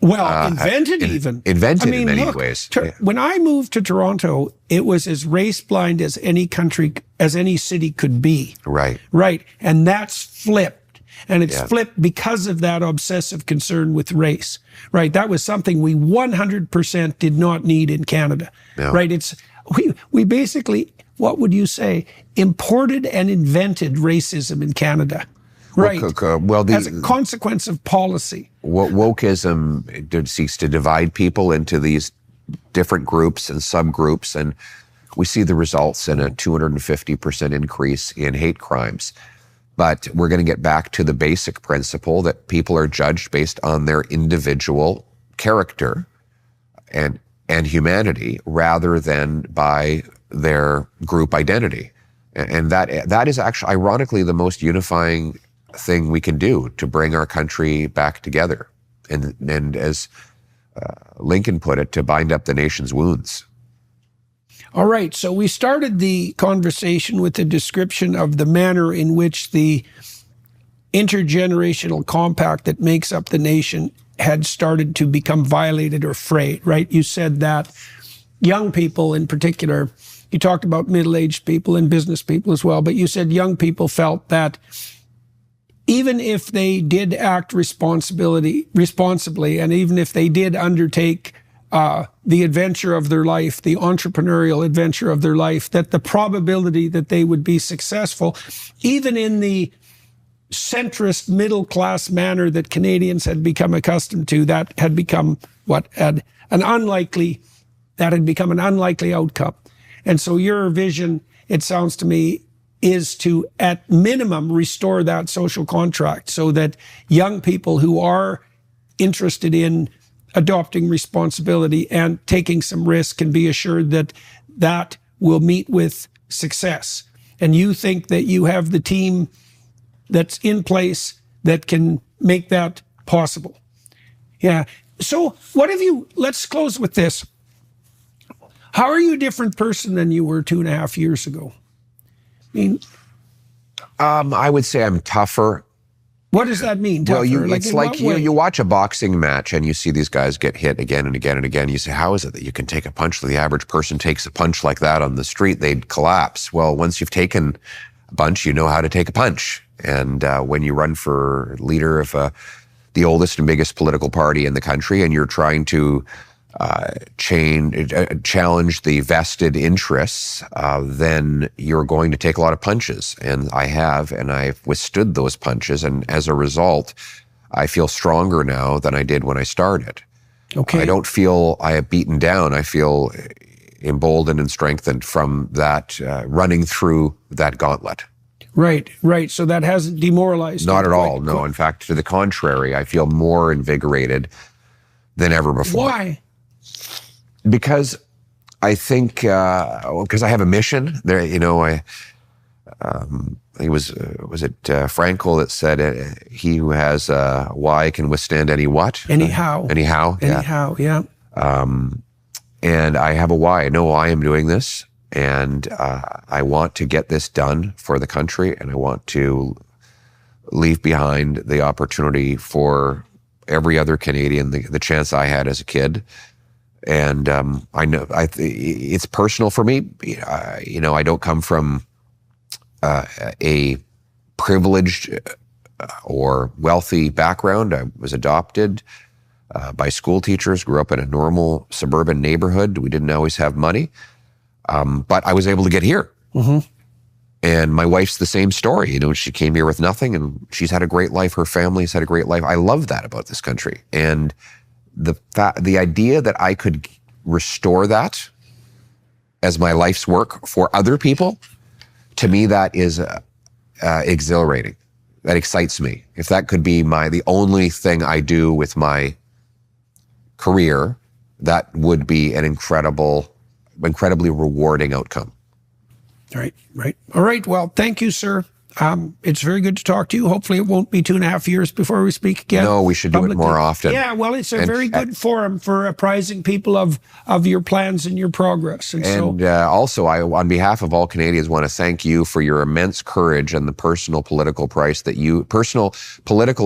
Well, invented even. Invented in many ways. When I moved to Toronto, it was as race blind as any country, as any city could be. Right. Right. And that's flipped. And it's flipped because of that obsessive concern with race, right? That was something we 100% did not need in Canada, right? We basically, what would you say, imported and invented racism in Canada, right? As a consequence of policy. Wokeism seeks to divide people into these different groups and subgroups, and we see the results in a 250% increase in hate crimes. But we're going to get back to the basic principle that people are judged based on their individual character and humanity rather than by their group identity. And that is actually, ironically, the most unifying thing we can do to bring our country back together. And as Lincoln put it, to bind up the nation's wounds. All right, so we started the conversation with a description of the manner in which the intergenerational compact that makes up the nation had started to become violated or frayed, right? You said that young people in particular, you talked about middle-aged people and business people as well, but you said young people felt that even if they did act responsibly, and even if they did undertake the adventure of their life, the entrepreneurial adventure of their life, that the probability that they would be successful, even in the centrist middle-class manner that Canadians had become accustomed to, that had become an unlikely outcome. And so your vision, it sounds to me, is to, at minimum, restore that social contract so that young people who are interested in adopting responsibility and taking some risk can be assured that that will meet with success. And you think that you have the team that's in place that can make that possible. Yeah. So let's close with this. How are you a different person than you were 2.5 years ago? I mean, I would say I'm tougher. What does that mean? Tougher? Well, it's like you watch a boxing match and you see these guys get hit again and again and again. You say, how is it that you can take a punch? The average person takes a punch like that on the street, they'd collapse. Well, once you've taken a punch, you know how to take a punch. And when you run for leader of the oldest and biggest political party in the country and you're trying to challenge the vested interests, then you're going to take a lot of punches. And I've withstood those punches. And as a result, I feel stronger now than I did when I started. Okay. I don't feel I have beaten down. I feel emboldened and strengthened from that, running through that gauntlet. Right. So that hasn't demoralized you? Not at all, no. In fact, to the contrary, I feel more invigorated than ever before. Why? Because I think, because I have a mission there, I think was it Frankl that said, he who has a why can withstand any what? Anyhow, yeah. And I have a why. I know why I'm doing this. And I want to get this done for the country. And I want to leave behind the opportunity for every other Canadian, the chance I had as a kid. And I know it's personal for me. I don't come from a privileged or wealthy background. I was adopted by school teachers, grew up in a normal suburban neighborhood. We didn't always have money, but I was able to get here. Mm-hmm. And my wife's the same story. You know, she came here with nothing and she's had a great life. Her family's had a great life. I love that about this country. And the idea that I could restore that as my life's work for other people, to me, that is exhilarating. That excites me. If that could be the only thing I do with my career, that would be an incredibly rewarding outcome. Right. All right. Well, thank you, sir. It's very good to talk to you. Hopefully it won't be 2.5 years before we speak again. No, we should do it more often. Yeah, well, it's a very good forum for apprising people of your plans and your progress. Also, I, on behalf of all Canadians, want to thank you for your immense courage and the personal, political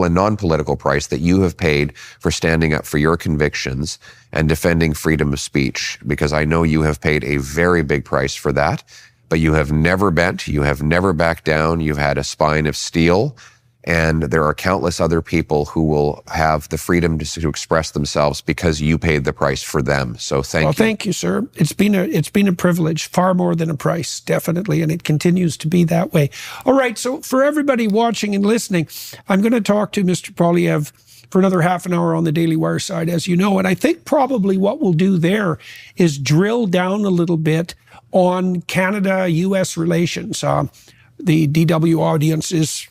and non-political price that you have paid for standing up for your convictions and defending freedom of speech, because I know you have paid a very big price for that. But you have never bent, you have never backed down, you've had a spine of steel, and there are countless other people who will have the freedom to express themselves because you paid the price for them. So thank you. Well, thank you, sir. It's been a privilege, far more than a price, definitely, and it continues to be that way. All right, so for everybody watching and listening, I'm going to talk to Mr. Poilievre for another half an hour on the Daily Wire side, as you know, and I think probably what we'll do there is drill down a little bit on Canada-U.S. relations. The DW audience is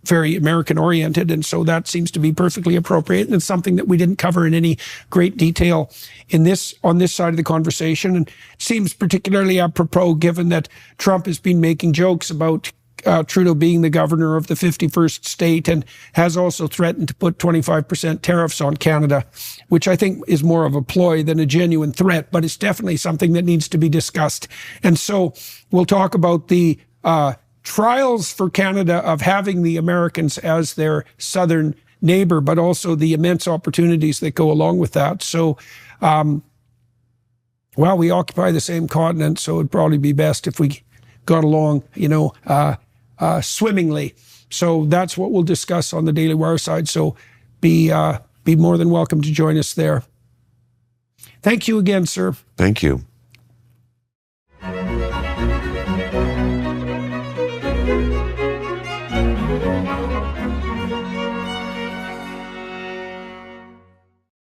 very American-oriented, and so that seems to be perfectly appropriate, and it's something that we didn't cover in any great detail on this side of the conversation, and it seems particularly apropos given that Trump has been making jokes about Trudeau being the governor of the 51st state and has also threatened to put 25% tariffs on Canada, which I think is more of a ploy than a genuine threat, but it's definitely something that needs to be discussed. And so we'll talk about the trials for Canada of having the Americans as their southern neighbor, but also the immense opportunities that go along with that. So, we occupy the same continent, so it'd probably be best if we got along, swimmingly. So that's what we'll discuss on the Daily Wire side. So be more than welcome to join us there. Thank you again, sir. Thank you.